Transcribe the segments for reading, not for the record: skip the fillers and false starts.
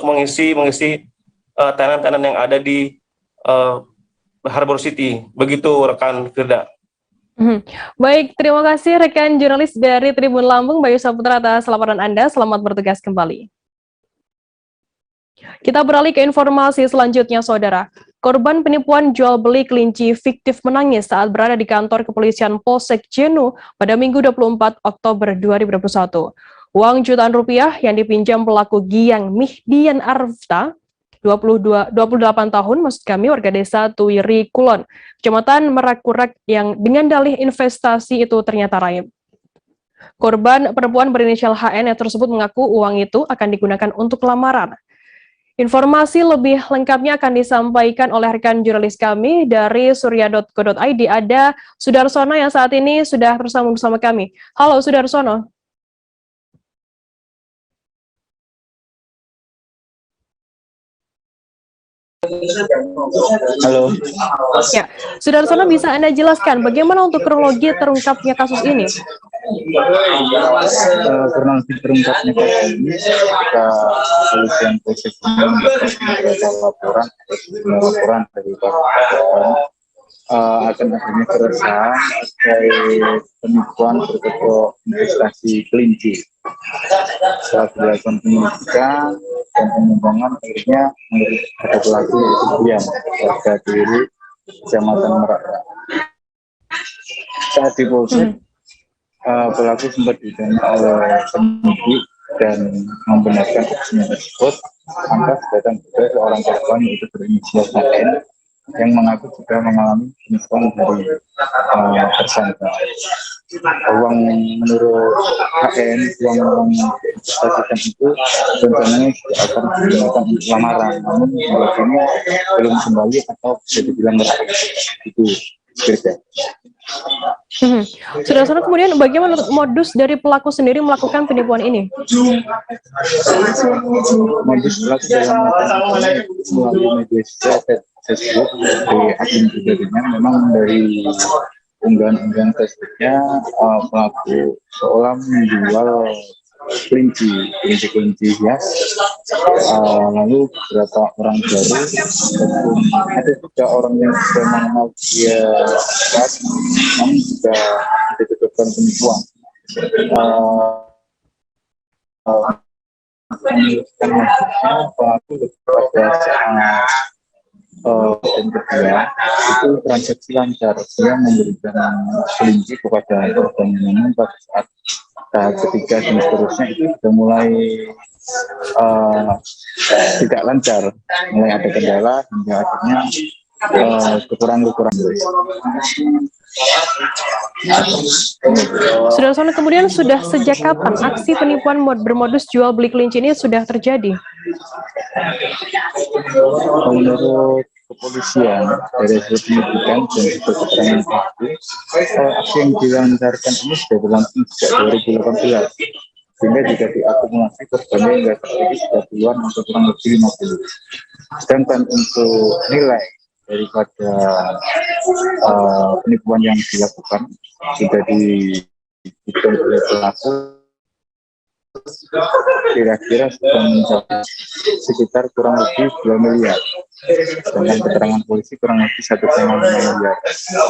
mengisi tenan-tenan yang ada di Harbor City. Begitu rekan Firda. Baik, terima kasih rekan jurnalis dari Tribun Lampung, Bayu Saputra, atas laporan Anda. Selamat bertugas kembali. Kita beralih ke informasi selanjutnya, Saudara. Korban penipuan jual beli kelinci fiktif menangis saat berada di kantor kepolisian Polsek Jenuh pada Minggu 24 Oktober 2021. Uang jutaan rupiah yang dipinjam pelaku Giang Mihdian Arfta, 28 tahun, maksud kami, warga desa Tuiri Kulon, Kecamatan Merakurak, yang dengan dalih investasi itu ternyata raib. Korban perempuan berinisial HN yang tersebut mengaku uang itu akan digunakan untuk lamaran. Informasi lebih lengkapnya akan disampaikan oleh rekan jurnalis kami dari surya.co.id. Ada Sudarsono yang saat ini sudah bersama kami. Halo Sudarsono. Halo. Ya, Sudarsono, bisa Anda jelaskan bagaimana untuk kronologi terungkapnya kasus ini? Kronologi terungkapnya kasus ini ketika kepolisian Polsek mendapatkan laporan dari korban akan adanya keresahan terkait penipuan berkedok investasi kelinci. Saat dilakukan penyelidikan dan pengembangan, akhirnya ada pelaku yaitu Giang, warga Tuiri, Kecamatan Merakurak. Saat di Polsek, pelaku sempat ditanya oleh penyidik dan membenarkan aksinya tersebut. Lantas datang juga seorang korban yaitu berinisial HN yang mengaku juga mengalami penipuan dari tersangka. Uang menurut HN, uang investasikan itu rencananya akan digunakan untuk lamaran, namun hingga kini belum kembali atau bisa dibilang itu berbeda. Sudarsono, kemudian bagaimana modus dari pelaku sendiri melakukan penipuan ini? Modus pelaku dalam melakukan melalui media sosial Facebook dari akun pribadinya, memang dari unggahan-unggahan Facebooknya pelaku seolah menjual kelinci hias, lalu beberapa orang baru ataupun ada juga orang yang sudah mengenal dia namun juga ditutupan penipuan. Pelaku pada dan kedua itu transaksi lancar, dia memberikan kelinci kepada korban, namun pada saat tahap ketiga dan seterusnya itu sudah mulai tidak lancar, mulai ada kendala hingga akhirnya kekurangan. Sudarsono, kemudian sudah sejak kapan aksi penipuan bermodus jual beli kelinci ini sudah terjadi? Menurut kepolisian dari hasil penyidikan dan juga keterangan pelaku, aksi yang dilancarkan ini sudah berlangsung sejak 2018, sehingga jika diakumulasi korbannya hingga saat ini sudah puluhan atau kurang lebih 50. Sedangkan untuk nilai daripada penipuan yang dilakukan sudah dihitung oleh pelaku kira-kira sudah mencapai sekitar kurang lebih 2 miliar. Dengan keterangan polisi kurang lebih 1,5 miliar.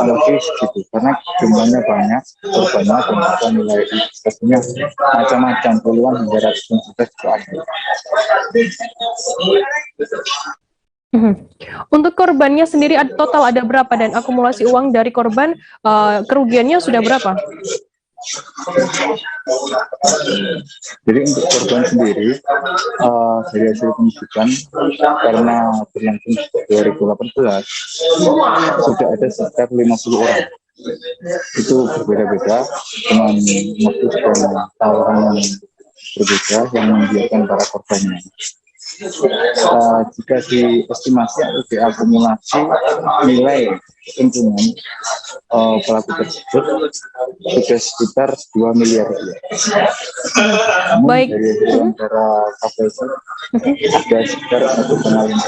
Lebih segitu, karena jumlahnya banyak, korbannya dan nilai investasinya macam-macam, puluhan hingga ratusan juta juga ada. Untuk korbannya sendiri total ada berapa dan akumulasi uang dari korban kerugiannya sudah berapa? Jadi untuk korban sendiri dari hasil penyidikan, karena berlangsung sejak 2018 sudah ada sekitar 50 orang. Itu berbeda-beda dengan modus dan tawaran yang berbeda yang membiarkan para korbannya. Jika diestimasi atau diakumulasi nilai keuntungan pelaku tersebut sudah sekitar 2 miliar rupiah. Baik. Dari antara KPS sudah sekitar 1,5 miliar.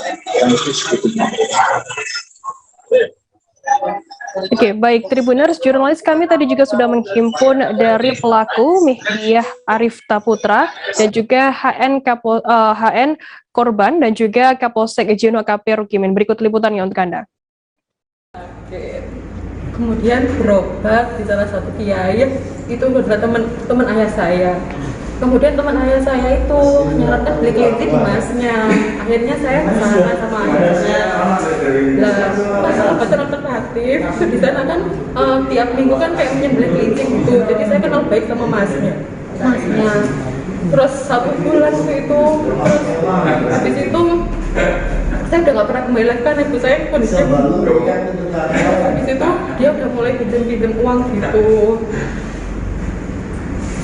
Oke, baik Tribuners, jurnalis kami tadi juga sudah menghimpun dari pelaku Mihdiah Arifta Putra dan juga HN korban dan juga Kapolsek Jenu AKP Rukimin. Berikut liputannya untuk Anda. Kemudian berobat di salah satu kiai, itu adalah teman ayah saya. Kemudian teman ayah saya itu nyaratkan beli kelinci di masnya. Akhirnya saya ke sana sama ayahnya. Nah, masalah pacaran alternatif itu di sana kan tiap minggu kan kayak menyembelih kelinci gitu. Jadi saya kenal baik sama masnya. Terus 1 bulan itu, terus habis itu saya udah gak pernah kembali lagi kan ibu saya kondisinya buruk. Habis itu dia udah mulai pinjam uang gitu.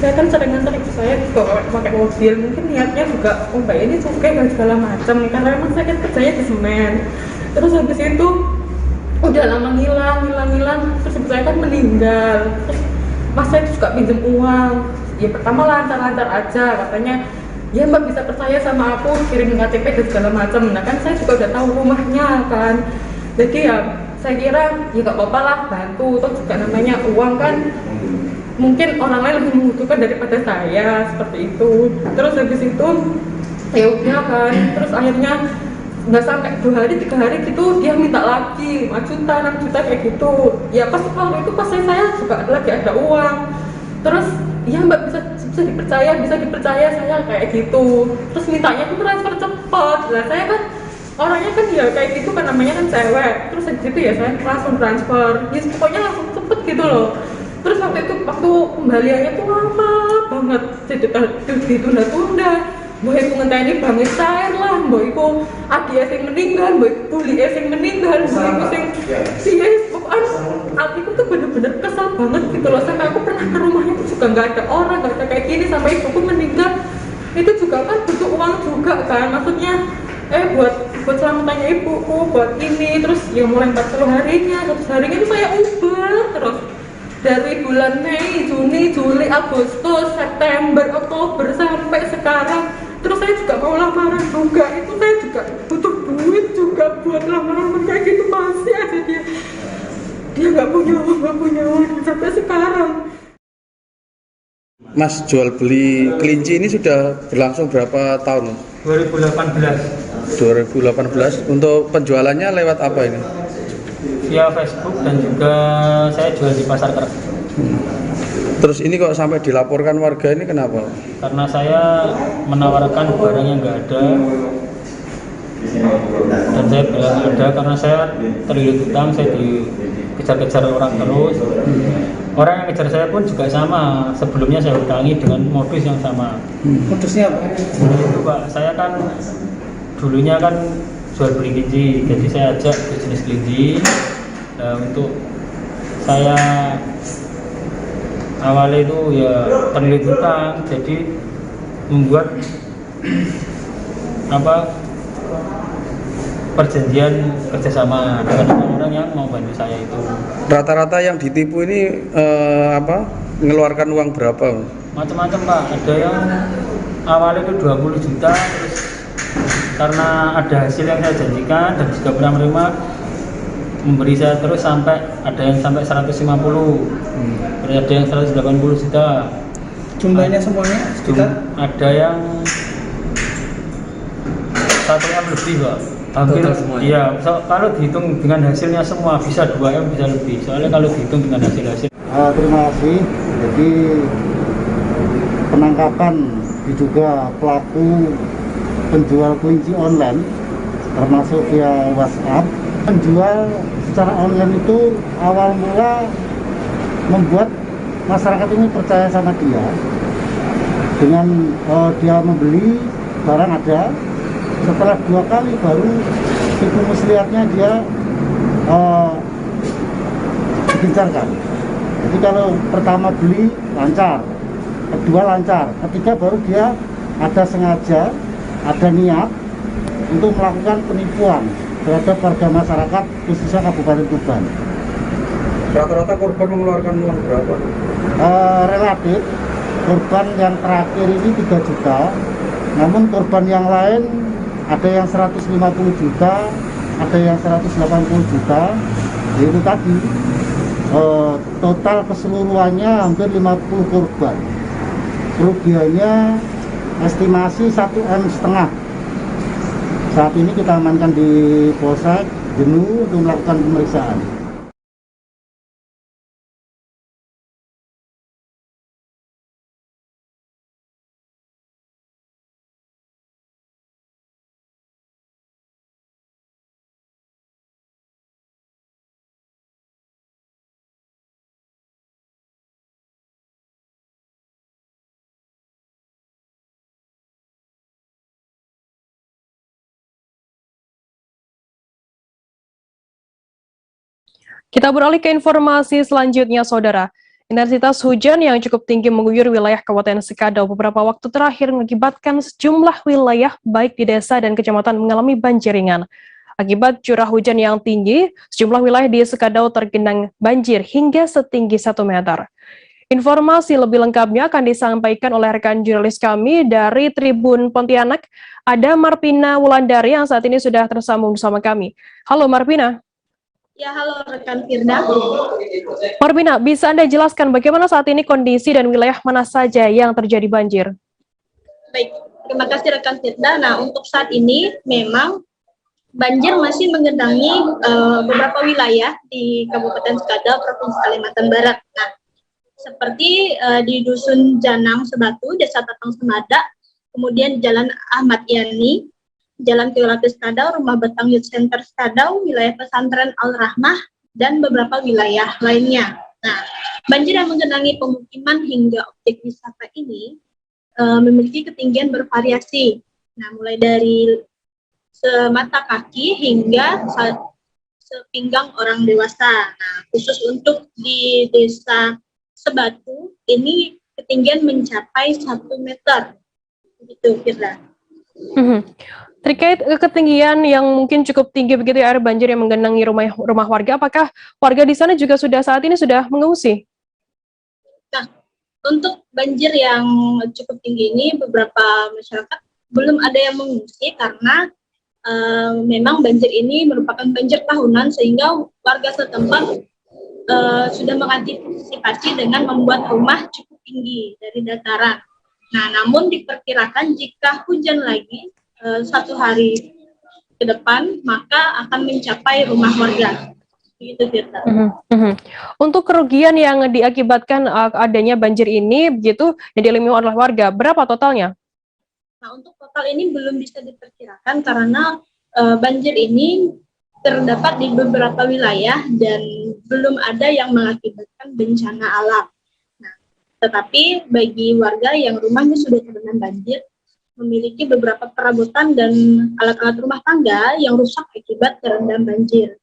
Saya kan sering nganter ibu saya juga pakai mobil, mungkin niatnya juga mbak ini cukai dan segala macam karena emang saya kan kerjanya di semen. Terus habis itu udah lama ngilang, terus ibu saya kan meninggal. Terus mas saya juga pinjam uang, ya pertama lancar-lancar aja katanya, ya mbak bisa percaya sama aku, kirim KTP dan segala macam. Nah kan saya juga udah tahu rumahnya kan, jadi ya saya kira ya gak apa-apa lah bantu, toh juga namanya uang kan mungkin orang lain lebih membutuhkan daripada saya, seperti itu. Terus habis itu ya udah kan, terus akhirnya nggak sampai 2 hari 3 hari gitu dia minta lagi 5 juta 6 juta kayak gitu. Ya pas waktu itu pas saya juga lagi ada uang, terus ya mbak bisa dipercaya saya kayak gitu. Terus mintanya tuh transfer cepet. Nah saya kan orangnya kan ya kayak gitu kan, namanya kan cewek. Terus habis itu ya saya langsung transfer, ya pokoknya langsung cepet gitu loh. Terus waktu kembaliannya tuh lama banget, jadi ditunda-tunda. Mbak iku ngenteni banget cair lah, mbak iku adik sing meninggal, mbak iku buli sing meninggal, mbak iku sing pokoknya aku tuh bener-bener kesal banget gitu loh. Sampai aku pernah ke rumahnya tuh juga nggak ada orang, nggak ada kayak gini. Sampai ibuku meninggal itu juga kan butuh uang juga kan, maksudnya buat selamatannya ibuku, buat ini. Terus ya mulai 40 harinya, 100 harinya itu saya ubah terus. Dari bulan Mei, Juni, Juli, Agustus, September, Oktober sampai sekarang. Terus saya juga mau lamaran juga, itu saya juga butuh duit juga buat lamaran kayak gitu. Masih aja dia nggak punya uang sampai sekarang. Mas jual beli kelinci ini sudah berlangsung berapa tahun? 2018. Untuk penjualannya lewat apa ini? Via Facebook dan juga saya jual di pasar Kerep. Terus ini kok sampai dilaporkan warga ini kenapa? Karena saya menawarkan barang yang nggak ada dan saya bilang ada karena saya terlilit hutang, saya dikejar-kejar orang terus. Orang yang kejar saya pun juga sama, sebelumnya saya hutangi dengan modus yang sama. Modusnya apa? Itu Pak, saya kan dulunya kan jual beli kelinci, jadi saya ajak ke jenis kelinci. Nah, untuk saya awalnya itu ya terlilit hutang, jadi membuat perjanjian kerjasama dengan orang-orang yang mau bantu saya itu. Rata-rata yang ditipu ini mengeluarkan uang berapa? Macam-macam Pak, ada yang awalnya itu 20 juta, terus karena ada hasil yang saya janjikan dan juga pernah menerima, memberi saya terus sampai ada yang sampai 150, ada yang 180 juta. Jumlahnya semuanya sekitar? Ada yang 1 M lebih Pak. Hampir, iya, kalau dihitung dengan hasilnya semua bisa 2 M bisa lebih. Soalnya kalau dihitung dengan hasil. Terima kasih. Jadi penangkapan diduga pelaku penjual kelinci online termasuk via WhatsApp. Penjual secara online itu awal mula membuat masyarakat ini percaya sama dia dengan dia membeli barang ada. Setelah 2 kali baru tipu muslihatnya dia digencarkan. Jadi kalau pertama beli lancar, kedua lancar, ketiga baru dia ada sengaja, ada niat untuk melakukan penipuan terhadap warga masyarakat khususnya Kabupaten Tuban. Rata-rata korban mengeluarkan uang berapa? Relatif korban yang terakhir ini 3 juta, namun korban yang lain ada yang 150 juta, ada yang 180 juta. Itu tadi Total keseluruhannya hampir 50 korban. Kerugiannya estimasi 1,5 M. Saat ini kita amankan di Polsek Jenuh untuk melakukan pemeriksaan. Kita beralih ke informasi selanjutnya, Saudara. Intensitas hujan yang cukup tinggi mengguyur wilayah Kabupaten Sekadau beberapa waktu terakhir mengakibatkan sejumlah wilayah baik di desa dan kecamatan mengalami banjir ringan. Akibat curah hujan yang tinggi, sejumlah wilayah di Sekadau tergenang banjir hingga setinggi 1 meter. Informasi lebih lengkapnya akan disampaikan oleh rekan jurnalis kami dari Tribun Pontianak. Ada Marpina Wulandari yang saat ini sudah tersambung bersama kami. Halo Marpina. Ya, halo rekan Firda. Marpina, bisa Anda jelaskan bagaimana saat ini kondisi dan wilayah mana saja yang terjadi banjir? Baik, terima kasih rekan Firda. Nah, untuk saat ini memang banjir masih menggenangi beberapa wilayah di Kabupaten Sekadau, Provinsi Kalimantan Barat. Nah, seperti di Dusun Janang Sebatu, Desa Tatang Semada, kemudian Jalan Ahmad Yani, Jalan Kiolapis Sekadau, Rumah Betang Youth Center Sekadau, wilayah pesantren Al-Rahmah, dan beberapa wilayah lainnya. Nah, banjir yang menggenangi pemukiman hingga objek wisata ini memiliki ketinggian bervariasi. Nah, mulai dari semata kaki hingga sepinggang orang dewasa. Nah, khusus untuk di Desa Sebatu, ini ketinggian mencapai 1 meter. Begitu, Firda. Terkait ketinggian yang mungkin cukup tinggi begitu ya, air banjir yang menggenangi rumah warga, apakah warga di sana juga saat ini sudah mengungsi? Nah, untuk banjir yang cukup tinggi ini beberapa masyarakat belum ada yang mengungsi karena memang banjir ini merupakan banjir tahunan sehingga warga setempat sudah mengantisipasi dengan membuat rumah cukup tinggi dari dataran. Nah, namun diperkirakan jika hujan lagi 1 hari ke depan, maka akan mencapai rumah warga. Begitu, Firda. Untuk kerugian yang diakibatkan adanya banjir ini, begitu, yang dialami oleh warga, berapa totalnya? Nah, untuk total ini belum bisa diperkirakan karena banjir ini terdapat di beberapa wilayah dan belum ada yang mengakibatkan bencana alam. Nah, tetapi bagi warga yang rumahnya sudah terendam banjir, memiliki beberapa perabotan dan alat-alat rumah tangga yang rusak akibat terendam banjir.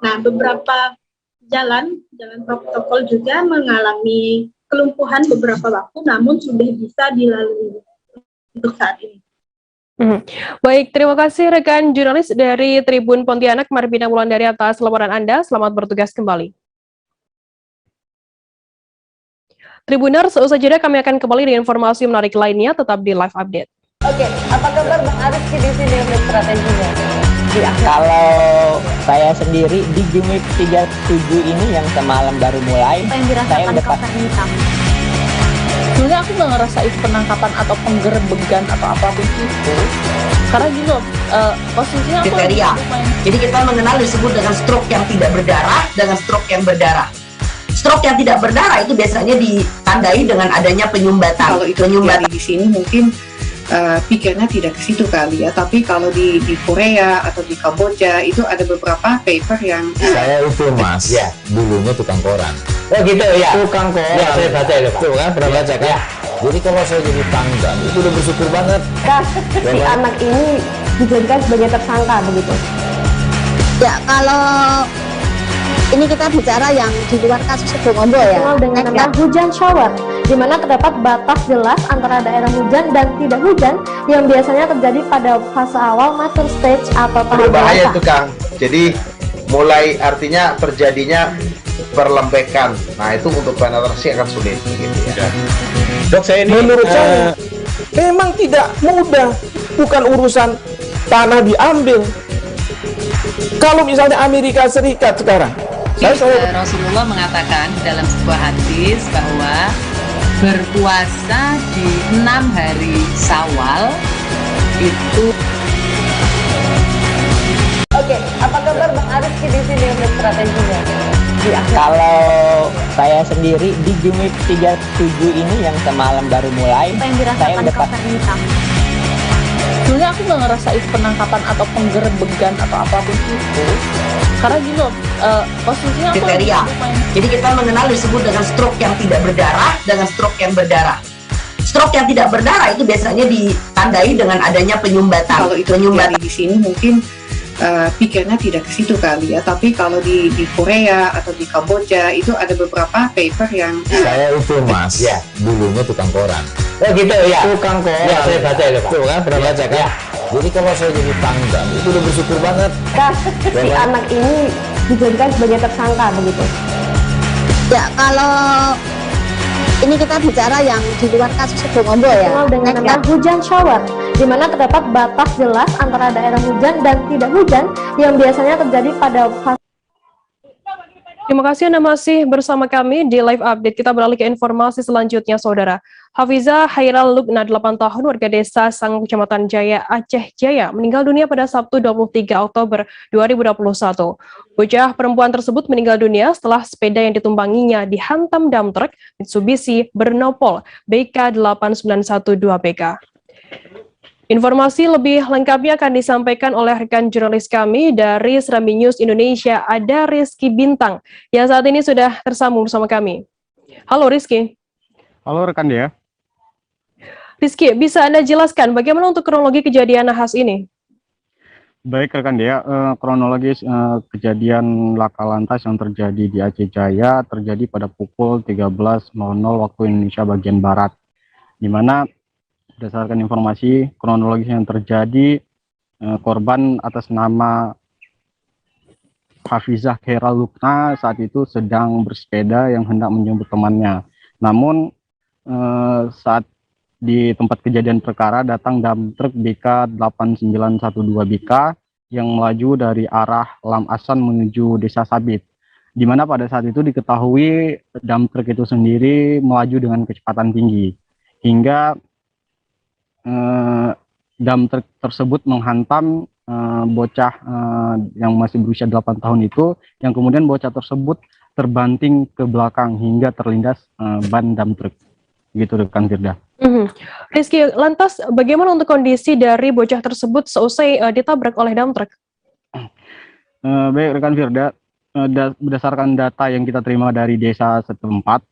Nah, beberapa jalan protokol juga mengalami kelumpuhan beberapa waktu, namun sudah bisa dilalui untuk saat ini. Baik, terima kasih rekan jurnalis dari Tribun Pontianak, Marpina Wulandari atas laporan Anda. Selamat bertugas kembali. Tribuners, usai jeda kami akan kembali dengan informasi menarik lainnya, tetap di live update. Oke, apa kabar Bang Arif di sini untuk strateginya? Kalau saya sendiri di Game Week 37 ini yang semalam baru mulai, apa yang dirasakan Kapten Hitam? Sebenarnya aku nggak ngerasa itu penangkapan atau penggerbegan atau apapun itu, karena gini loh, posisinya aku kriteria. Jadi kita mengenal disebut dengan stroke yang tidak berdarah dengan stroke yang berdarah. Stroke yang tidak berdarah itu biasanya ditandai dengan adanya penyumbatan. Kalau itu terjadi di sini mungkin pikirnya tidak ke situ kali ya, tapi kalau di Korea atau di Kamboja itu ada beberapa paper yang saya itu mas, ya dulunya tukang koran. Oh gitu ya, tukang koran. Ya, saya baca itu Pak. Tuh kan, pernah baca kan? Ya. Jadi kalau saya jadi tanggal itu udah bersyukur banget. Si anak ini dijadikan sebagai tersangka begitu. Ya, kalau ini kita bicara yang di luar kasus Sebongombo ya. Dengan nama hujan shower, di mana terdapat batas jelas antara daerah hujan dan tidak hujan yang biasanya terjadi pada fase awal mature stage atau tahap berbahaya itu Kang. Jadi mulai artinya terjadinya perlembekan. Nah itu untuk penetrasi akan sulit gitu ya. Dok, saya ini menurut saya memang tidak mudah, bukan urusan tanah diambil. Kalau misalnya Amerika Serikat sekarang Tapi Rasulullah mengatakan dalam sebuah hadis bahwa berpuasa di 6 hari Syawal itu. Oke, apa kabar Bang Ariski di sini untuk strateginya? Kalau saya sendiri di Jumik 37 ini yang semalam baru mulai, Apa yang saya dirasakan udah Kak Fernita? Sebenarnya aku nggak ngerasa itu penangkapan atau penggerebegan atau apapun itu, karena gini loh, posisinya aku Kriteria. Jadi kita mengenal disebut dengan stroke yang tidak berdarah dengan stroke yang berdarah. Stroke yang tidak berdarah itu biasanya ditandai dengan adanya penyumbatan. Kalau itu terjadi di sini mungkin pikirnya tidak ke situ kali ya, tapi kalau di Korea atau di Kamboja itu ada beberapa paper yang Saya itu mas, dulunya tukang koran. Oh gitu ya. Tukang koran. Ya, saya baca itu Pak. Tuh kan, pernah baca kan? Ya. Jadi kalau saya jadi tanggal, itu udah bersyukur banget. Kak, si anak ini dijadikan sebagai tersangka begitu? Ya, kalau ini kita bicara yang di luar kasus Sebongombo ya. Dikenal dengan nama hujan shower, di mana terdapat batas jelas antara daerah hujan dan tidak hujan yang biasanya terjadi pada fase. Terima kasih Anda masih bersama kami di Live Update. Kita beralih ke informasi selanjutnya, Saudara. Hafizah Hairal Lukna, 8 tahun, warga desa Sangu, Kecamatan Jaya, Aceh Jaya, meninggal dunia pada Sabtu 23 Oktober 2021. Bocah perempuan tersebut meninggal dunia setelah sepeda yang ditumpanginya dihantam dump truck Mitsubishi Bernopol BK 8912BK. Informasi lebih lengkapnya akan disampaikan oleh rekan jurnalis kami dari Serambi News Indonesia, ada Rizky Bintang, yang saat ini sudah tersambung bersama kami. Halo Rizky. Halo rekan dia. Rizky, bisa Anda jelaskan bagaimana untuk kronologi kejadian nahas ini? Baik rekan dia, kronologis kejadian laka lantas yang terjadi di Aceh Jaya terjadi pada pukul 13.00 waktu Indonesia bagian Barat, di mana berdasarkan informasi kronologis yang terjadi, korban atas nama Hafizah Hairal Lukna saat itu sedang bersepeda yang hendak menjemput temannya. Namun saat di tempat kejadian perkara datang dump truck BK 8912BK yang melaju dari arah Lam Asan menuju Desa Sabit, di mana pada saat itu diketahui dump truck itu sendiri melaju dengan kecepatan tinggi hingga dump truck tersebut menghantam bocah yang masih berusia 8 tahun itu, yang kemudian bocah tersebut terbanting ke belakang hingga terlindas ban dump truck. Gitu rekan Firda. Rizky, lantas bagaimana untuk kondisi dari bocah tersebut seusai ditabrak oleh dump truck? Baik rekan Firda, berdasarkan data yang kita terima dari desa setempat,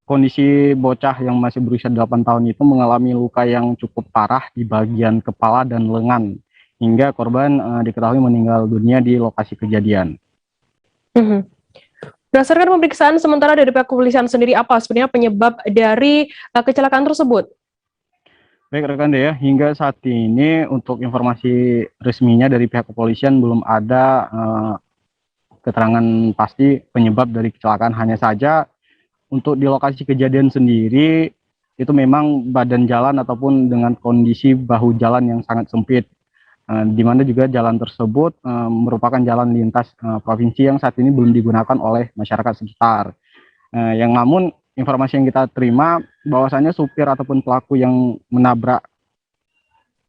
kondisi bocah yang masih berusia 8 tahun itu mengalami luka yang cukup parah di bagian kepala dan lengan, hingga korban diketahui meninggal dunia di lokasi kejadian. Berdasarkan pemeriksaan sementara dari pihak kepolisian sendiri, apa sebenarnya penyebab dari kecelakaan tersebut? Baik rekan Dea, hingga saat ini untuk informasi resminya dari pihak kepolisian belum ada keterangan pasti penyebab dari kecelakaan. Hanya saja untuk di lokasi kejadian sendiri itu memang badan jalan ataupun dengan kondisi bahu jalan yang sangat sempit, di mana juga jalan tersebut merupakan jalan lintas provinsi yang saat ini belum digunakan oleh masyarakat sekitar. Yang namun informasi yang kita terima bahwasanya supir ataupun pelaku yang menabrak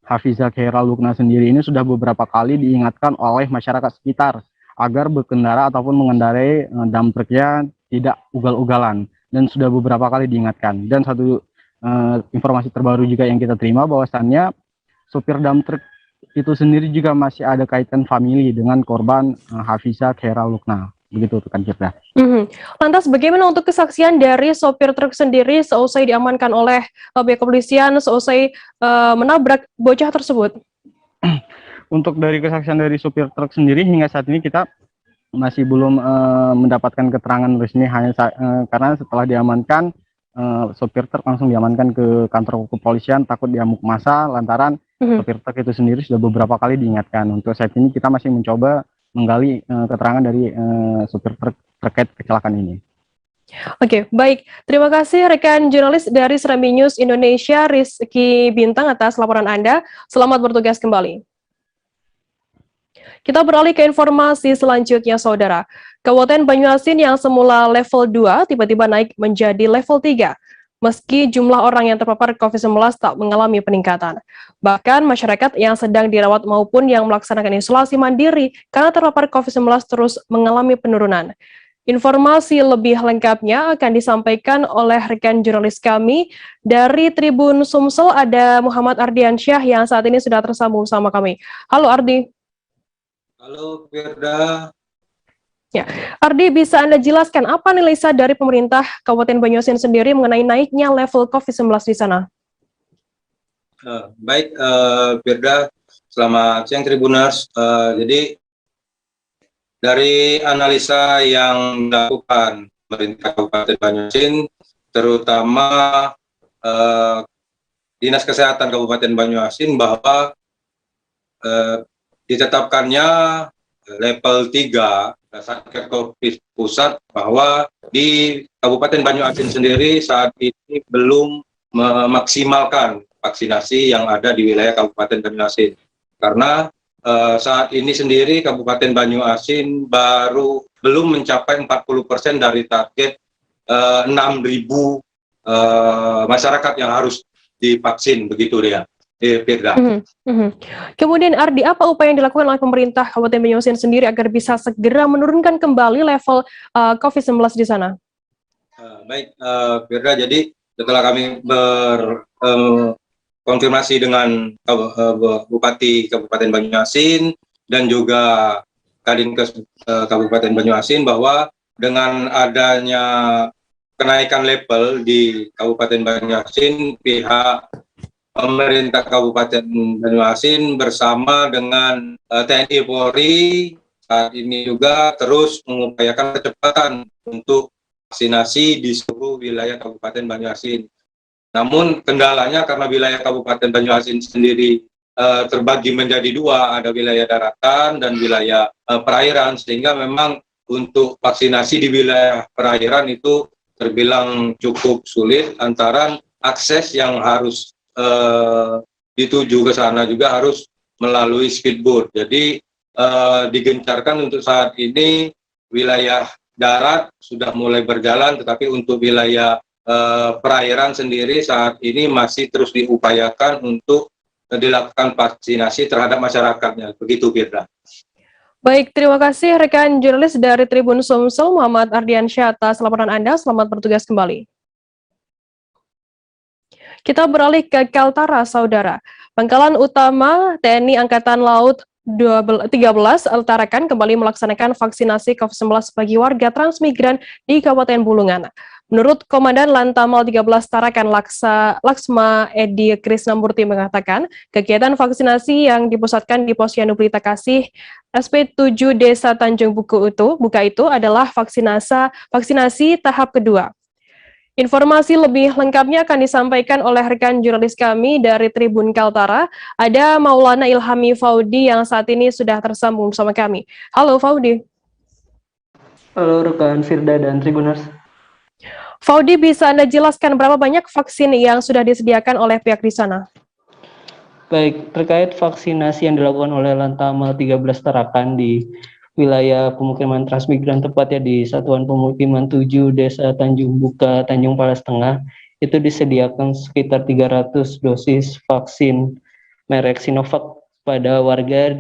Hafizah Hairal Lukna sendiri ini sudah beberapa kali diingatkan oleh masyarakat sekitar agar berkendara ataupun mengendarai dump truknya tidak ugal-ugalan, dan sudah beberapa kali diingatkan. Dan satu informasi terbaru juga yang kita terima bahwasannya supir dump truk itu sendiri juga masih ada kaitan famili dengan korban Hafizah Hairal Lukna. Begitu rekan Firda. Lantas bagaimana untuk kesaksian dari sopir truk sendiri seusai diamankan oleh pihak kepolisian seusai menabrak bocah tersebut? Untuk dari kesaksian dari sopir truk sendiri hingga saat ini kita masih belum mendapatkan keterangan resmi, hanya karena setelah diamankan sopir truk langsung diamankan ke kantor kepolisian takut diamuk massa lantaran sopir truk itu sendiri sudah beberapa kali diingatkan. Untuk saat ini kita masih mencoba menggali keterangan dari sopir truk terkait kecelakaan ini. Oke, baik. Terima kasih rekan jurnalis dari Serambi News Indonesia, Rizky Bintang, atas laporan Anda. Selamat bertugas kembali. Kita beralih ke informasi selanjutnya, Saudara. Kabupaten Banyuasin yang semula level 2 tiba-tiba naik menjadi level 3. Meski jumlah orang yang terpapar COVID-19 tak mengalami peningkatan. Bahkan masyarakat yang sedang dirawat maupun yang melaksanakan isolasi mandiri karena terpapar COVID-19 terus mengalami penurunan. Informasi lebih lengkapnya akan disampaikan oleh rekan jurnalis kami dari Tribun Sumsel, ada Muhammad Ardiansyah yang saat ini sudah tersambung sama kami. Halo Ardi. Halo Firda. Ya, Ardi, bisa Anda jelaskan apa analisa dari pemerintah Kabupaten Banyuasin sendiri mengenai naiknya level COVID-19 di sana? Baik, Firda, selamat siang Tribuners. Jadi dari analisa yang dilakukan pemerintah Kabupaten Banyuasin, terutama Dinas Kesehatan Kabupaten Banyuasin, bahwa ditetapkannya level 3 Satgas Covid pusat, bahwa di Kabupaten Banyuasin sendiri saat ini belum memaksimalkan vaksinasi yang ada di wilayah Kabupaten Banyuasin. Karena saat ini sendiri Kabupaten Banyuasin belum mencapai 40% dari target 6.000 masyarakat yang harus divaksin, begitu dia. Kemudian Ardi, apa upaya yang dilakukan oleh pemerintah Kabupaten Banyuasin sendiri agar bisa segera menurunkan kembali level COVID-19 di sana? Baik, Firda, jadi setelah kami berkonfirmasi dengan Bupati Kabupaten Banyuasin dan juga Kadinkes Kabupaten Banyuasin, bahwa dengan adanya kenaikan level di Kabupaten Banyuasin, pihak pemerintah Kabupaten Banyuasin bersama dengan TNI Polri saat ini juga terus mengupayakan kecepatan untuk vaksinasi di seluruh wilayah Kabupaten Banyuasin. Namun kendalanya karena wilayah Kabupaten Banyuasin sendiri terbagi menjadi dua, ada wilayah daratan dan wilayah perairan, sehingga memang untuk vaksinasi di wilayah perairan itu terbilang cukup sulit, antara akses yang harus dituju ke sana juga harus melalui speedboat. Jadi digencarkan untuk saat ini wilayah darat sudah mulai berjalan, tetapi untuk wilayah perairan sendiri saat ini masih terus diupayakan untuk dilakukan vaksinasi terhadap masyarakatnya. Begitu, Firda. Baik, terima kasih rekan jurnalis dari Tribun Sumsel, Muhammad Ardiansyah, atas laporan Anda. Selamat bertugas kembali. Kita beralih ke Kaltara, Saudara. Pangkalan Utama TNI Angkatan Laut 13 Tarakan kembali melaksanakan vaksinasi COVID-19 bagi warga transmigran di Kabupaten Bulungan. Menurut Komandan Lantamal 13 Tarakan Laksma Edi Krisnamurti mengatakan, kegiatan vaksinasi yang dipusatkan di Pos Yandu Pelita Kasih SP7 Desa Tanjung Buka itu adalah vaksinasi tahap kedua. Informasi lebih lengkapnya akan disampaikan oleh rekan jurnalis kami dari Tribun Kaltara. Ada Maulana Ilhami Faudi yang saat ini sudah tersambung bersama kami. Halo Faudi. Halo rekan Firda dan Tribuners. Faudi, bisa Anda jelaskan berapa banyak vaksin yang sudah disediakan oleh pihak di sana? Baik, terkait vaksinasi yang dilakukan oleh Lantamal 13 Tarakan di wilayah pemukiman transmigran, tepatnya di Satuan Pemukiman 7 Desa Tanjung Buka, Tanjung Palas Tengah, itu disediakan sekitar 300 dosis vaksin merek Sinovac pada warga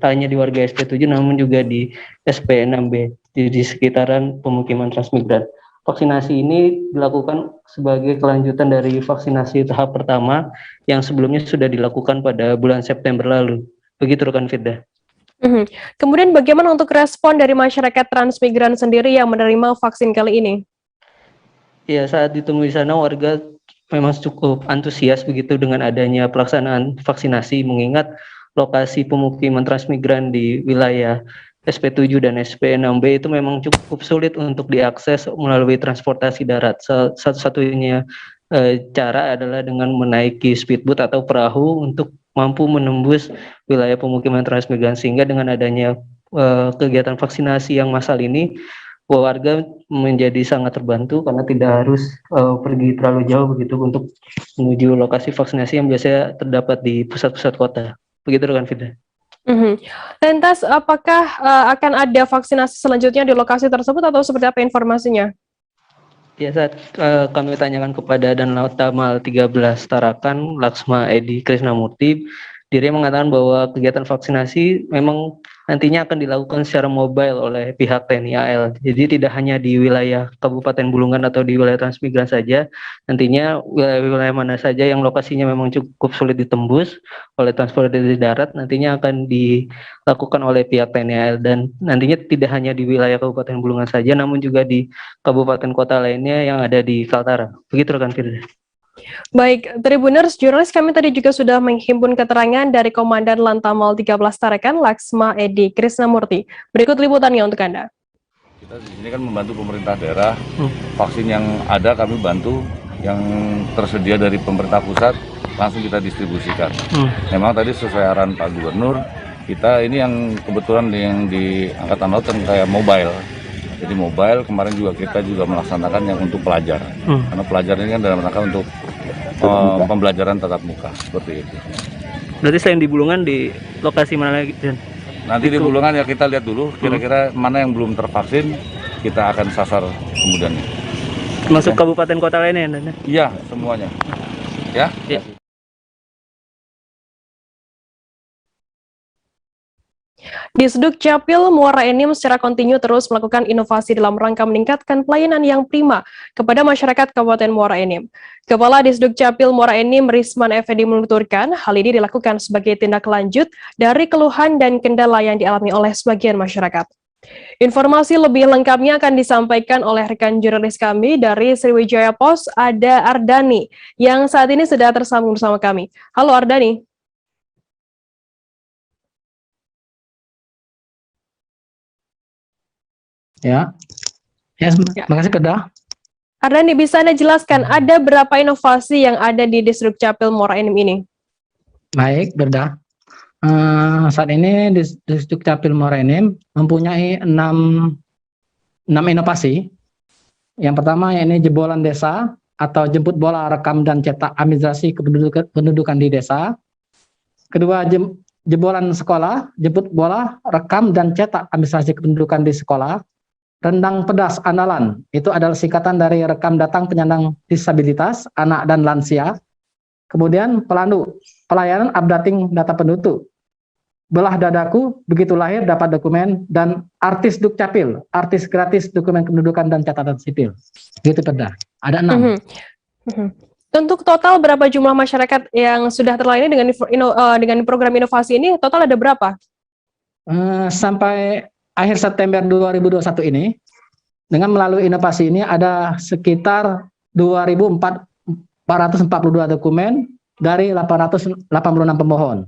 tanya di warga SP7 namun juga di SP6B di sekitaran pemukiman transmigran. Vaksinasi ini dilakukan sebagai kelanjutan dari vaksinasi tahap pertama yang sebelumnya sudah dilakukan pada bulan September lalu. Begitu rekan Firda. Kemudian bagaimana untuk respon dari masyarakat transmigran sendiri yang menerima vaksin kali ini? Ya, saat ditemui di sana warga memang cukup antusias begitu dengan adanya pelaksanaan vaksinasi, mengingat lokasi pemukiman transmigran di wilayah SP7 dan SP6B itu memang cukup sulit untuk diakses melalui transportasi darat. Satu-satunya cara adalah dengan menaiki speedboat atau perahu untuk mampu menembus wilayah pemukiman transmigran, sehingga dengan adanya kegiatan vaksinasi yang massal ini warga menjadi sangat terbantu karena tidak harus pergi terlalu jauh begitu untuk menuju lokasi vaksinasi yang biasanya terdapat di pusat-pusat kota. Begitu rekan Firda. Lantas, apakah akan ada vaksinasi selanjutnya di lokasi tersebut atau seperti apa informasinya? Ya, saat kami tanyakan kepada Danlanut Tamal 13 Tarakan, Laksma Edi Krisnamurti, dirinya mengatakan bahwa kegiatan vaksinasi memang nantinya akan dilakukan secara mobile oleh pihak TNI AL. Jadi tidak hanya di wilayah Kabupaten Bulungan atau di wilayah Transmigran saja, nantinya wilayah mana saja yang lokasinya memang cukup sulit ditembus oleh transportasi darat, nantinya akan dilakukan oleh pihak TNI AL. Dan nantinya tidak hanya di wilayah Kabupaten Bulungan saja, namun juga di kabupaten kota lainnya yang ada di Kaltara. Begitu rekan Firda. Baik, Tribuners, jurnalis kami tadi juga sudah menghimpun keterangan dari Komandan Lantamal 13 Tarakan, Laksma Edi Krisnamurti. Berikut liputannya untuk Anda. Kita di sini kan membantu pemerintah daerah, vaksin yang ada kami bantu, yang tersedia dari pemerintah pusat langsung kita distribusikan. Memang tadi sesuai arahan Pak Gubernur, kita ini yang kebetulan yang di Angkatan Laut yang kayak mobile. Jadi mobile, kemarin juga kita juga melaksanakan yang untuk pelajar. Karena pelajar ini kan dalam rangka untuk pembelajaran tatap muka, seperti itu. Berarti selain di Bulungan, di lokasi mana lagi? Nanti di Bulungan ya kita lihat dulu, kira-kira mana yang belum tervaksin, kita akan sasar kemudian. Masuk kabupaten kota lainnya? Iya, semuanya. Ya? Ya. Disduk Capil Muara Enim secara kontinu terus melakukan inovasi dalam rangka meningkatkan pelayanan yang prima kepada masyarakat Kabupaten Muara Enim. Kepala Disduk Capil Muara Enim Risman Effendi menuturkan hal ini dilakukan sebagai tindak lanjut dari keluhan dan kendala yang dialami oleh sebagian masyarakat. Informasi lebih lengkapnya akan disampaikan oleh rekan jurnalis kami dari Sriwijaya Pos, ada Ardani, yang saat ini sudah tersambung bersama kami. Halo Ardani. Ya, terima kasih Firda. Ardani, bisa Anda jelaskan ada berapa inovasi yang ada di Disduk Capil Muara Enim ini? Baik, Firda. Saat ini Disduk Capil Muara Enim mempunyai 6 inovasi. Yang pertama ini jebolan desa atau jemput bola rekam dan cetak administrasi kependudukan di desa. Kedua, jebolan sekolah, jemput bola rekam dan cetak administrasi kependudukan di sekolah. Rendang pedas andalan, itu adalah singkatan dari rekam datang penyandang disabilitas, anak dan lansia. Kemudian pelandu, pelayanan updating data penduduk. Belah dadaku, begitu lahir dapat dokumen, dan artis Dukcapil, artis gratis dokumen kependudukan dan catatan sipil. Gitu Firda. Ada 6. Untuk total berapa jumlah masyarakat yang sudah terlayani dengan program inovasi ini, total ada berapa? Sampai akhir September 2021 ini, dengan melalui inovasi ini ada sekitar 2.442 dokumen dari 886 pemohon.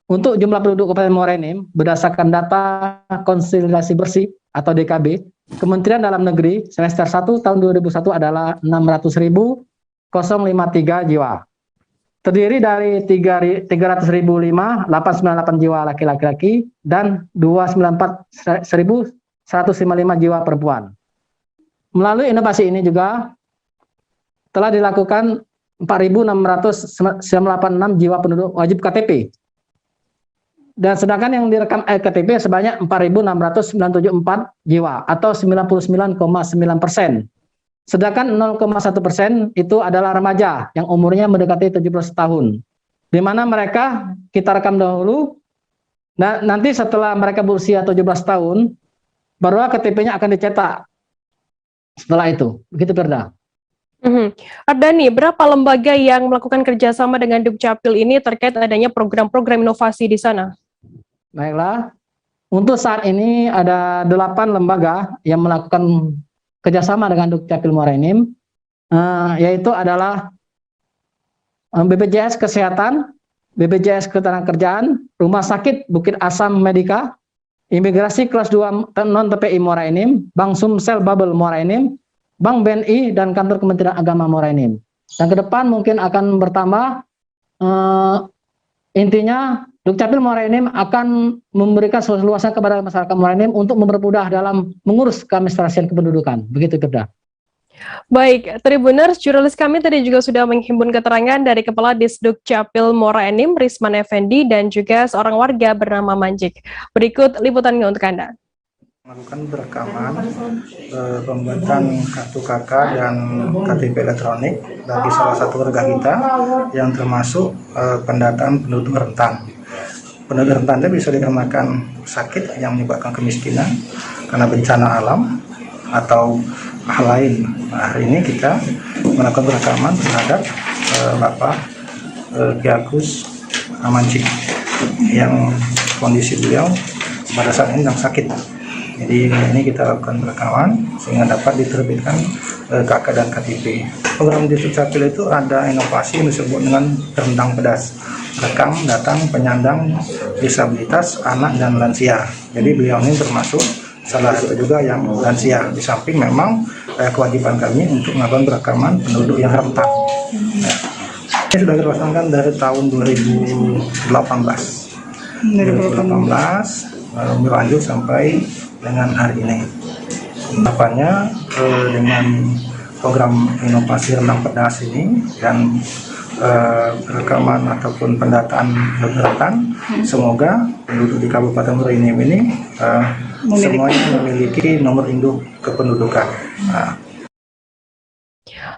Untuk jumlah penduduk Kabupaten Muara Enim, berdasarkan data konsolidasi bersih atau DKB, Kementerian Dalam Negeri semester 1 tahun 2001 adalah 600.053 jiwa. Terdiri dari 300.005, 898 jiwa laki-laki dan 294.155 jiwa perempuan. Melalui inovasi ini juga telah dilakukan 4.686 jiwa penduduk wajib KTP. Dan sedangkan yang direkam KTP sebanyak 4.694 jiwa atau 99,9%. Sedangkan 0,1% itu adalah remaja yang umurnya mendekati 17 tahun. Di mana mereka kita rekam dahulu, nah nanti setelah mereka berusia 17 tahun, baru KTP-nya akan dicetak. Setelah itu, begitu Firda. Ardani, berapa lembaga yang melakukan kerjasama dengan Dukcapil ini terkait adanya program-program inovasi di sana? Baiklah, untuk saat ini ada 8 lembaga yang melakukan kerjasama dengan Dukcapil Muara Enim, yaitu adalah BPJS Kesehatan, BPJS Ketenagakerjaan, Rumah Sakit Bukit Asam Medika, Imigrasi Kelas 2 Non-TPI Muara Enim, Bank Sumsel Babel Muara Enim, Bank BNI, dan Kantor Kementerian Agama Muara Enim. Dan ke depan mungkin akan bertambah, intinya Dukcapil Muara Enim akan memberikan luasan kepada masyarakat Muara Enim untuk mempermudah dalam mengurus keadministrasian kependudukan. Begitu Firda. Baik, Tribuners, jurnalis kami tadi juga sudah menghimpun keterangan dari Kepala Disduk Capil Muara Enim, Risman Effendi, dan juga seorang warga bernama Manjik. Berikut liputannya untuk Anda. Melakukan perekaman pembuatan kartu KK dan KTP elektronik bagi salah satu warga kita yang termasuk pendataan penduduk rentan. Penduduk rentan itu bisa dikarenakan sakit yang menyebabkan kemiskinan karena bencana alam atau hal lain. Nah, hari ini kita melakukan perekaman terhadap Bapak Ki Agus Manjik yang kondisi beliau pada saat ini sedang sakit. Jadi ini kita lakukan perekaman sehingga dapat diterbitkan KK dan KTP. Program Disduk Capil itu ada inovasi yang disebut dengan rendang pedas, rekam, datang, penyandang disabilitas, anak dan lansia. Jadi beliau ini termasuk salah satu juga yang lansia. Di samping memang kewajiban kami untuk melakukan perekaman penduduk yang rentan. Ini sudah dilaksanakan dari tahun 2018 berlanjut sampai dengan hari ini. Harapannya dengan program inovasi rendang pedas ini dan rekaman ataupun pendataan rentan, semoga penduduk di Kabupaten Muara Enim ini semuanya memiliki nomor induk kependudukan.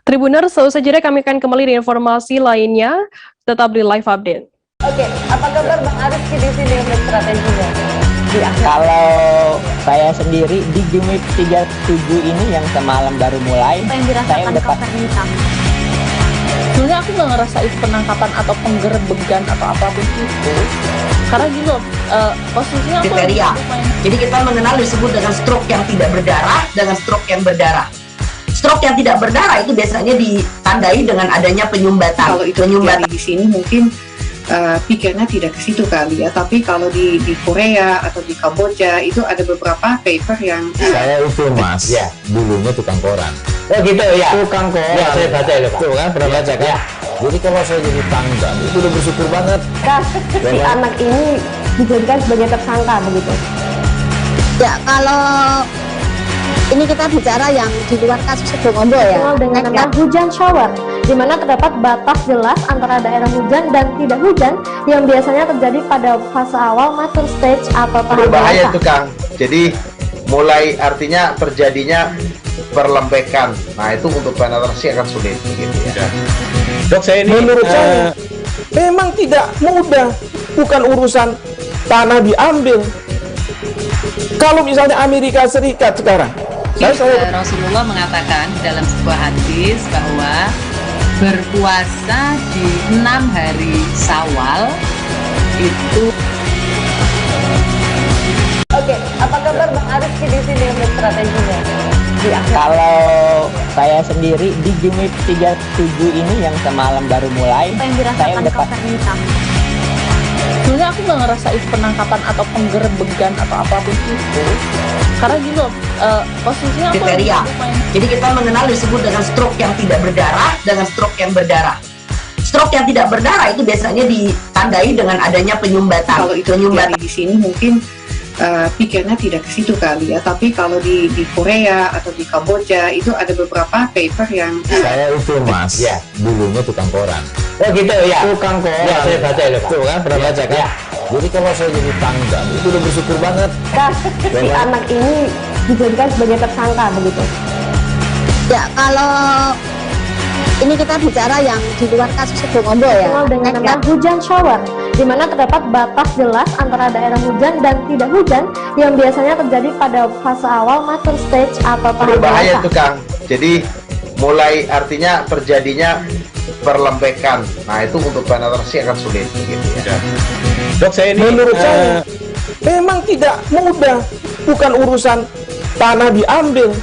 Tribuners, selesai jeda kami akan kembali di informasi lainnya. Tetap di live update. Oke, apa kabar Bang Aris di sini untuk strateginya? Kalau saya sendiri di Gimik 37 ini yang semalam baru mulai, saya udah sebenarnya aku nggak ngerasa itu penangkapan atau penggerebegan atau apapun itu, karena gini loh, posisinya aku kriteria. Jadi kita mengenal disebut dengan stroke yang tidak berdarah dengan stroke yang berdarah. Stroke yang tidak berdarah itu biasanya ditandai dengan adanya penyumbatan. Kalau itu terjadi di sini mungkin pikirnya tidak ke situ kali ya, tapi kalau di Korea atau di Kamboja itu ada beberapa paper yang saya itu Mas, ya dulunya tukang koran. Oh gitu ya, Tukang koran. Ya, saya baca itu Pak. Tuh kan, pernah baca kan? Ya. Jadi kalau saya jadi tanggal itu udah bersyukur banget. Si anak ini dijadikan sebagai tersangka begitu. Ya, kalau ini kita bicara yang di luar kasus Sebongombo ya. Dengan nama hujan shower, di mana terdapat batas jelas antara daerah hujan dan tidak hujan yang biasanya terjadi pada fase awal mature stage atau tahap Berbahaya dewasa. itu Kang. Jadi mulai artinya terjadinya perlembekan. Nah itu untuk penetrasi akan sulit gitu ya. Dok, saya ini menurut saya memang tidak mudah, bukan urusan tanah diambil. Kalau misalnya Amerika Serikat sekarang, Rasulullah mengatakan dalam sebuah hadis bahwa berpuasa di 6 hari Syawal itu. Oke, apa kabar Bang Aris di sini untuk strateginya? Kalau saya sendiri di Gimik 37 ini yang semalam baru mulai, saya udah sebenarnya aku nggak ngerasa itu penangkapan atau penggerebegan atau apapun itu, karena gini loh, posisinya aku kriteria. Jadi kita mengenal disebut dengan stroke yang tidak berdarah dengan stroke yang berdarah. Stroke yang tidak berdarah itu biasanya ditandai dengan adanya penyumbatan. Kalau itu terjadi di sini mungkin pikirnya tidak ke situ kali ya, tapi kalau di Korea atau di Kamboja itu ada beberapa paper yang saya itu Mas, ya dulunya tukang koran. Oh gitu ya, Tukang koran. Ya, saya baca itu Pak. Tuh kan, pernah baca kan? Ya. Jadi kalau saya jadi tanggal itu udah bersyukur banget. Si anak ini dijadikan sebagai tersangka begitu. Ya, kalau ini kita bicara yang di luar kasus Sebongombo ya. Dengan nama hujan shower, di mana terdapat batas jelas antara daerah hujan dan tidak hujan yang biasanya terjadi pada fase awal mature stage atau tahap Berbahaya dewasa. itu Kang. Jadi mulai artinya terjadinya perlembekan. Nah itu untuk penetrasi akan sulit gitu ya. Dok, saya ini menurut saya memang tidak mudah, bukan urusan tanah diambil.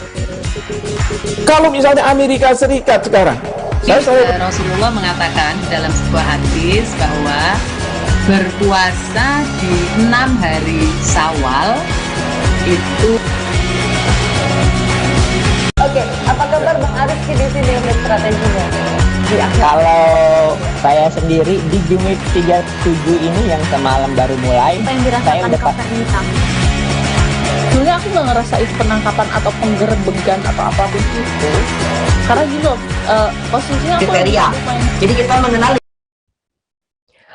Kalau misalnya Amerika Serikat sekarang, Rasulullah mengatakan dalam sebuah hadis bahwa berpuasa di 6 hari Syawal itu. Oke, apa kabar Bang Aris di sini untuk strateginya? Kalau saya sendiri di Gimik 37 ini yang semalam baru mulai, saya udah sebenarnya sebenarnya aku nggak ngerasa itu penangkapan atau penggerbegan atau apapun itu, karena gini loh, posisinya aku Kriteria. Jadi kita mengenali.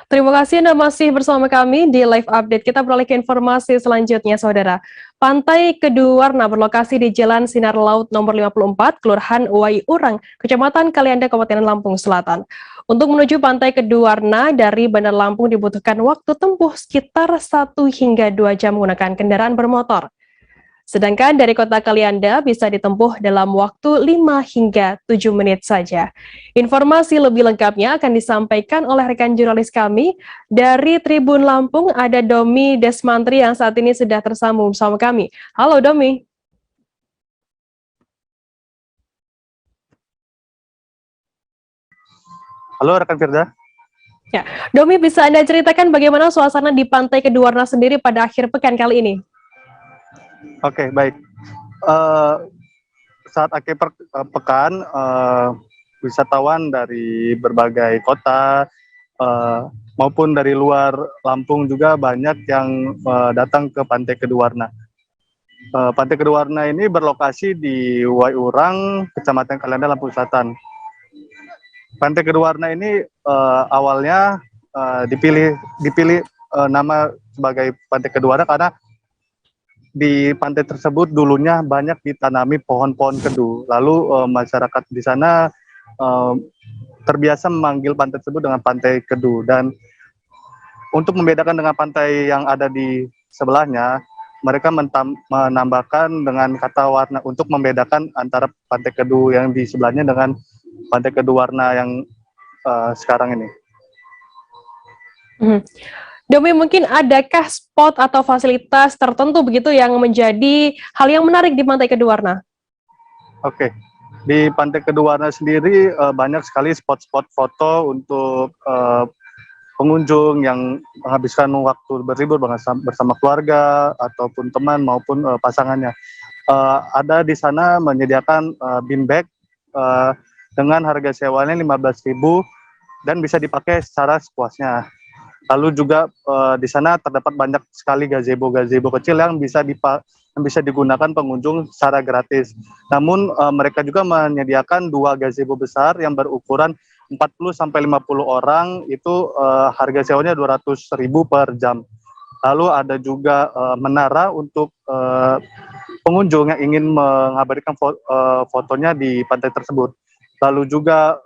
Terima kasih Anda masih bersama kami di Live Update. Kita beralih ke informasi selanjutnya, Saudara. Pantai Keduwarna berlokasi di Jalan Sinar Laut nomor 54, Kelurahan Uwai Urang, Kecamatan Kalianda, Kabupaten Lampung Selatan. Untuk menuju Pantai Keduwarna dari Bandar Lampung dibutuhkan waktu tempuh sekitar 1 hingga 2 jam menggunakan kendaraan bermotor. Sedangkan dari kota Kalianda bisa ditempuh dalam waktu 5 hingga 7 menit saja. Informasi lebih lengkapnya akan disampaikan oleh rekan jurnalis kami dari Tribun Lampung, ada Domi Desmantri yang saat ini sudah tersambung bersama kami. Halo Domi. Halo rekan Firda. Ya, Domi, bisa Anda ceritakan bagaimana suasana di Pantai Keduwarna sendiri pada akhir pekan kali ini? Oke, baik. Saat akhir pekan, wisatawan dari berbagai kota maupun dari luar Lampung juga banyak yang datang ke Pantai Keduwarna. Pantai Keduwarna ini berlokasi di Uwai Urang, Kecamatan Kalianda, Lampung Selatan. Pantai Keduwarna ini awalnya dipilih nama sebagai Pantai Keduwarna karena di pantai tersebut dulunya banyak ditanami pohon-pohon kedu. Lalu masyarakat di sana terbiasa memanggil pantai tersebut dengan Pantai Kedu. Dan untuk membedakan dengan pantai yang ada di sebelahnya, mereka menambahkan dengan kata warna untuk membedakan antara Pantai Kedu yang di sebelahnya dengan Pantai Keduwarna yang sekarang ini. Domi, mungkin adakah spot atau fasilitas tertentu begitu yang menjadi hal yang menarik di Pantai Keduwarna? Oke, di Pantai Keduwarna sendiri banyak sekali spot-spot foto untuk pengunjung yang menghabiskan waktu berlibur bersama keluarga ataupun teman maupun pasangannya. Ada di sana menyediakan bean bag dengan harga sewanya 15.000 dan bisa dipakai secara sepuasnya. Lalu juga di sana terdapat banyak sekali gazebo-gazebo kecil yang bisa digunakan pengunjung secara gratis. Namun mereka juga menyediakan 2 gazebo besar yang berukuran 40 sampai 50 orang, itu harga sewanya 200.000 per jam. Lalu ada juga menara untuk pengunjung yang ingin mengabadikan fotonya di pantai tersebut. Lalu juga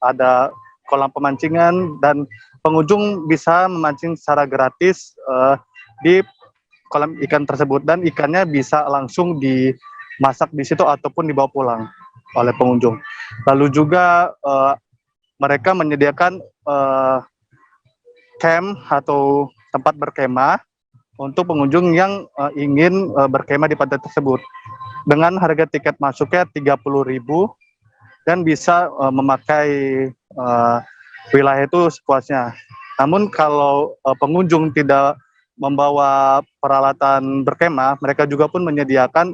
ada kolam pemancingan dan pengunjung bisa memancing secara gratis di kolam ikan tersebut, dan ikannya bisa langsung dimasak di situ ataupun dibawa pulang oleh pengunjung. Lalu juga mereka menyediakan camp atau tempat berkemah untuk pengunjung yang ingin berkemah di pantai tersebut. Dengan harga tiket masuknya 30.000 dan bisa memakai wilayah itu sepuasnya. Namun kalau pengunjung tidak membawa peralatan berkemah, mereka juga pun menyediakan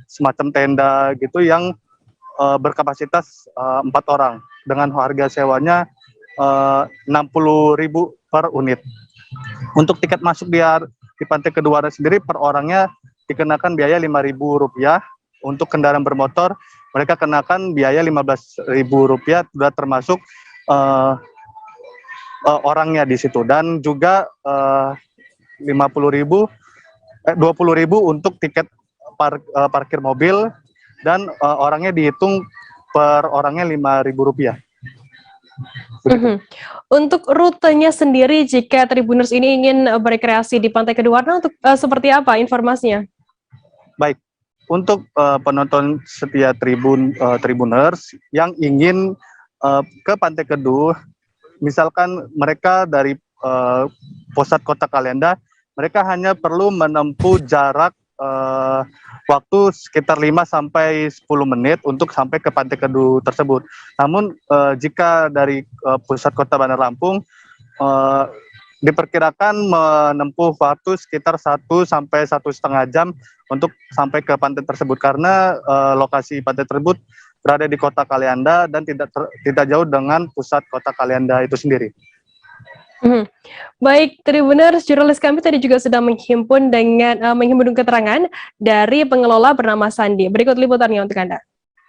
semacam tenda gitu yang berkapasitas 4 orang dengan harga sewanya 60.000 per unit. Untuk tiket masuk di Pantai Keduwarna sendiri per orangnya dikenakan biaya Rp5.000. Untuk kendaraan bermotor mereka kenakan biaya Rp15.000, sudah termasuk orangnya di situ, dan juga 20.000 untuk tiket parkir mobil, dan orangnya dihitung per orangnya Rp5.000. Untuk rutenya sendiri, jika Tribuners ini ingin berrekreasi di Pantai Keduwarna, untuk seperti apa informasinya? Baik, untuk penonton setia Tribuners yang ingin ke Pantai Kedu, misalkan mereka dari pusat kota Kalianda, mereka hanya perlu menempuh jarak waktu sekitar 5 sampai 10 menit untuk sampai ke Pantai Kedu tersebut. Namun jika dari pusat kota Bandar Lampung diperkirakan menempuh waktu sekitar 1 sampai 1,5 jam untuk sampai ke pantai tersebut, karena lokasi pantai tersebut berada di kota Kalianda dan tidak jauh dengan pusat kota Kalianda itu sendiri. Baik, Tribuners, jurnalis kami tadi juga sudah menghimpun keterangan dari pengelola bernama Sandi. Berikut liputannya untuk Anda.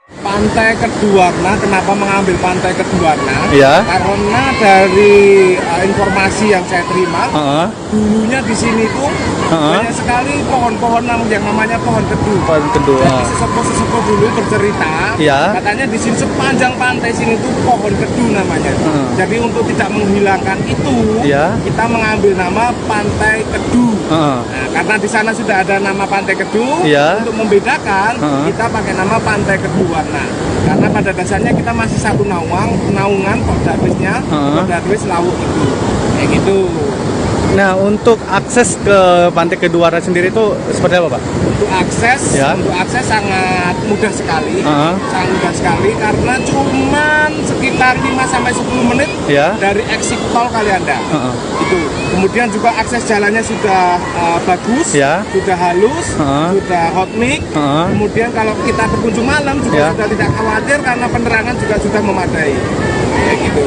Pantai Keduwarna, kenapa mengambil Pantai Keduwarna? Ya. Karena dari informasi yang saya terima, dulunya di sini tuh banyak sekali pohon-pohon yang namanya pohon kedu. Pohon kedu. Jadi sesepuh-sesepuh dulu bercerita, katanya di sini sepanjang pantai sini tuh pohon kedu namanya. Jadi untuk tidak menghilangkan itu, kita mengambil nama Pantai Kedu. Nah, karena di sana sudah ada nama Pantai Kedu, untuk membedakan kita pakai nama Pantai Keduwarna. Karena pada dasarnya kita masih satu naungan Poldarwisnya, Poldarwis Lawu itu, kayak gitu. Nah, untuk akses ke Pantai Keduwarna sendiri itu seperti apa, Pak? Untuk akses sangat mudah sekali, sangat mudah sekali karena cuman sekitar 5-10 menit dari exit tol Kalianda. Itu. Kemudian juga akses jalannya sudah bagus, sudah halus, sudah hot mix. Kemudian kalau kita berkunjung malam juga sudah tidak khawatir karena penerangan juga sudah memadai. Kayak gitu.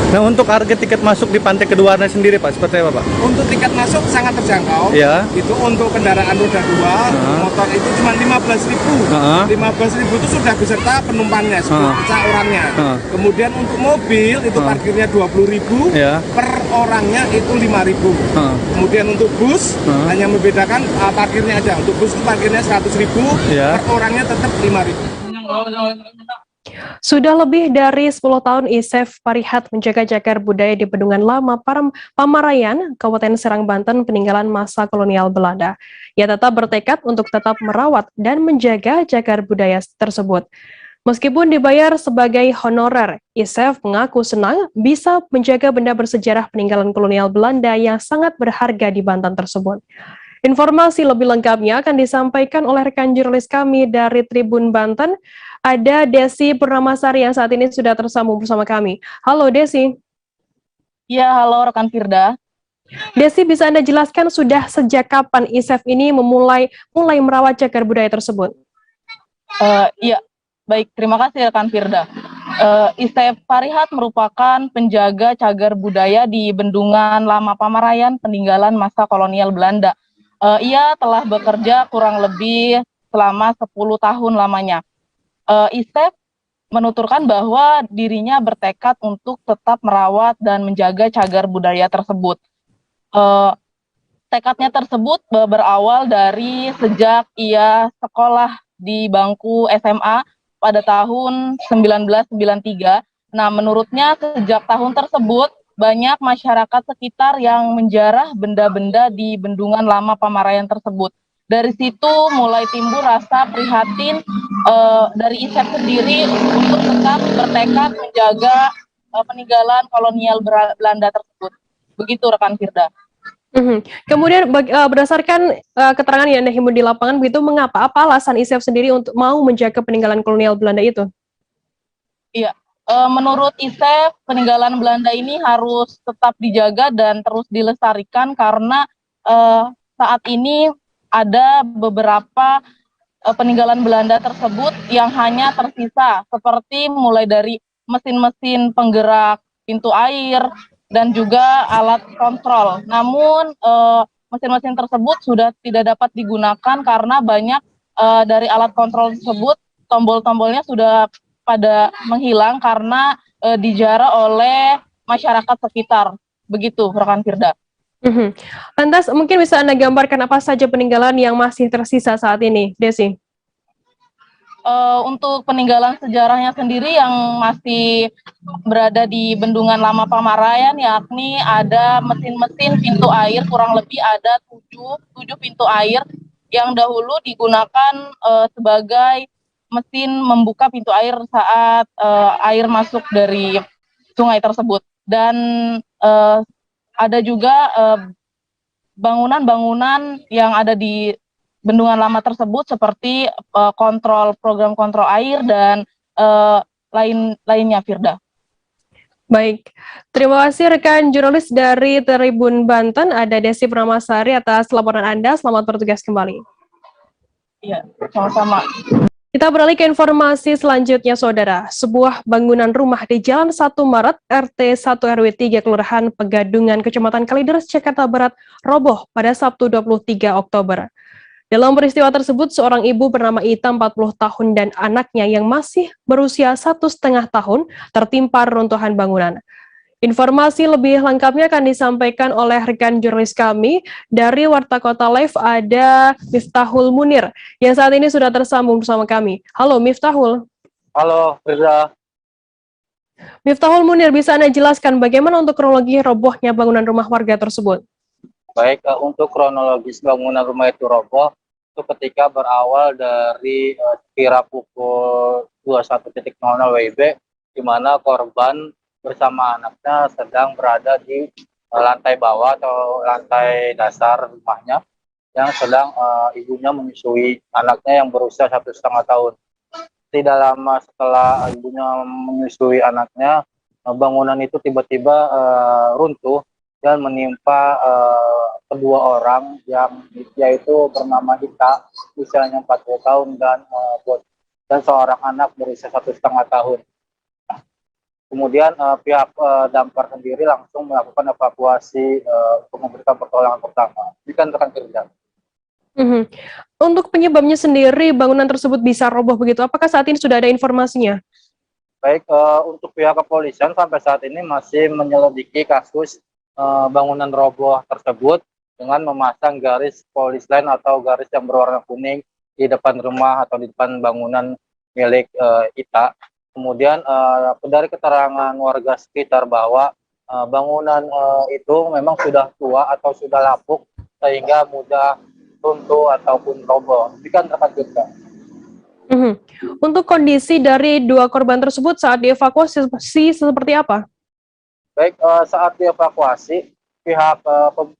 Nah, untuk harga tiket masuk di Pantai Keduwarna sendiri, Pak, seperti apa, Pak? Untuk tiket masuk sangat terjangkau. Itu untuk kendaraan roda 2, motor itu cuma 15.000. 15.000 itu sudah beserta penumpangnya, beserta orangnya. Kemudian untuk mobil itu parkirnya 20.000, per orangnya itu 5.000. Kemudian untuk bus hanya membedakan parkirnya aja. Untuk bus itu parkirnya 100.000, per orangnya tetap 5.000. Sudah lebih dari 10 tahun Isef Parihat menjaga cagar budaya di Bendungan Lama Pamarayan, Kabupaten Serang, Banten, peninggalan masa kolonial Belanda. Ia tetap bertekad untuk tetap merawat dan menjaga cagar budaya tersebut. Meskipun dibayar sebagai honorer, Isef mengaku senang bisa menjaga benda bersejarah peninggalan kolonial Belanda yang sangat berharga di Banten tersebut. Informasi lebih lengkapnya akan disampaikan oleh rekan jurnalis kami dari Tribun Banten. Ada Desi Purnamasari yang saat ini sudah tersambung bersama kami. Halo Desi. Ya, halo rekan Firda. Desi, bisa Anda jelaskan sudah sejak kapan Isef ini mulai merawat cagar budaya tersebut? Iya, baik, terima kasih rekan Firda. Isef Parihat merupakan penjaga cagar budaya di Bendungan Lama Pamarayan, peninggalan masa kolonial Belanda. Ia telah bekerja kurang lebih selama 10 tahun lamanya. Isef menuturkan bahwa dirinya bertekad untuk tetap merawat dan menjaga cagar budaya tersebut. Tekadnya tersebut berawal dari sejak ia sekolah di bangku SMA pada tahun 1993. Nah, menurutnya sejak tahun tersebut banyak masyarakat sekitar yang menjarah benda-benda di Bendungan Lama Pamarayan tersebut. Dari situ mulai timbul rasa prihatin dari Isef sendiri untuk tetap bertekad menjaga peninggalan kolonial Belanda tersebut. Begitu rekan Firda. Kemudian berdasarkan keterangan yang Anda himpun di lapangan, begitu mengapa? Apa alasan Isef sendiri untuk mau menjaga peninggalan kolonial Belanda itu? Iya, menurut Isef peninggalan Belanda ini harus tetap dijaga dan terus dilestarikan karena saat ini ada beberapa peninggalan Belanda tersebut yang hanya tersisa, seperti mulai dari mesin-mesin penggerak pintu air dan juga alat kontrol. Namun mesin-mesin tersebut sudah tidak dapat digunakan karena banyak dari alat kontrol tersebut tombol-tombolnya sudah pada menghilang karena dijarah oleh masyarakat sekitar. Begitu rekan Firda. Lantas mungkin bisa Anda gambarkan apa saja peninggalan yang masih tersisa saat ini, Desi? Untuk peninggalan sejarahnya sendiri yang masih berada di Bendungan Lama Pamarayan, yakni ada mesin-mesin pintu air, kurang lebih ada 7 pintu air yang dahulu digunakan sebagai mesin membuka pintu air saat air masuk dari sungai tersebut. Dan ada juga bangunan-bangunan yang ada di Bendungan Lama tersebut seperti program kontrol air dan lainnya, Firda. Baik, terima kasih rekan jurnalis dari Tribun Banten, ada Desi Purnamasari atas laporan Anda. Selamat bertugas kembali. Iya, sama-sama. Kita beralih ke informasi selanjutnya, Saudara. Sebuah bangunan rumah di Jalan 1 Maret, RT 1 RW 3, Kelurahan Pegadungan, Kecamatan Kalideres, Jakarta Barat, roboh pada Sabtu 23 Oktober. Dalam peristiwa tersebut, seorang ibu bernama Ita, 40 tahun, dan anaknya yang masih berusia 1,5 tahun tertimpa runtuhan bangunan. Informasi lebih lengkapnya akan disampaikan oleh rekan jurnalis kami dari Warta Kota Live, ada Miftahul Munir yang saat ini sudah tersambung bersama kami. Halo Miftahul. Halo Firza. Miftahul Munir, bisa Anda jelaskan bagaimana untuk kronologi robohnya bangunan rumah warga tersebut? Baik, untuk kronologis bangunan rumah itu roboh itu ketika berawal dari kira pukul 21.00 WIB, di mana korban bersama anaknya sedang berada di lantai bawah atau lantai dasar rumahnya, yang sedang ibunya menyusui anaknya yang berusia 1,5 tahun. Tidak lama setelah ibunya menyusui anaknya, bangunan itu tiba-tiba runtuh dan menimpa kedua orang, yang yaitu bernama Ita, usianya 40 tahun, dan seorang anak berusia 1,5 tahun. Kemudian pihak damkar sendiri langsung melakukan evakuasi untuk memberikan pertolongan pertama. Demikian rekan kerja. Untuk penyebabnya sendiri, bangunan tersebut bisa roboh begitu. Apakah saat ini sudah ada informasinya? Baik, untuk pihak kepolisian sampai saat ini masih menyelidiki kasus bangunan roboh tersebut dengan memasang garis polis line atau garis yang berwarna kuning di depan rumah atau di depan bangunan milik Ita. Kemudian dari keterangan warga sekitar bahwa bangunan itu memang sudah tua atau sudah lapuk sehingga mudah runtuh ataupun roboh. Demikian rekan kita. Untuk kondisi dari dua korban tersebut saat dievakuasi seperti apa? Baik, saat dievakuasi, pihak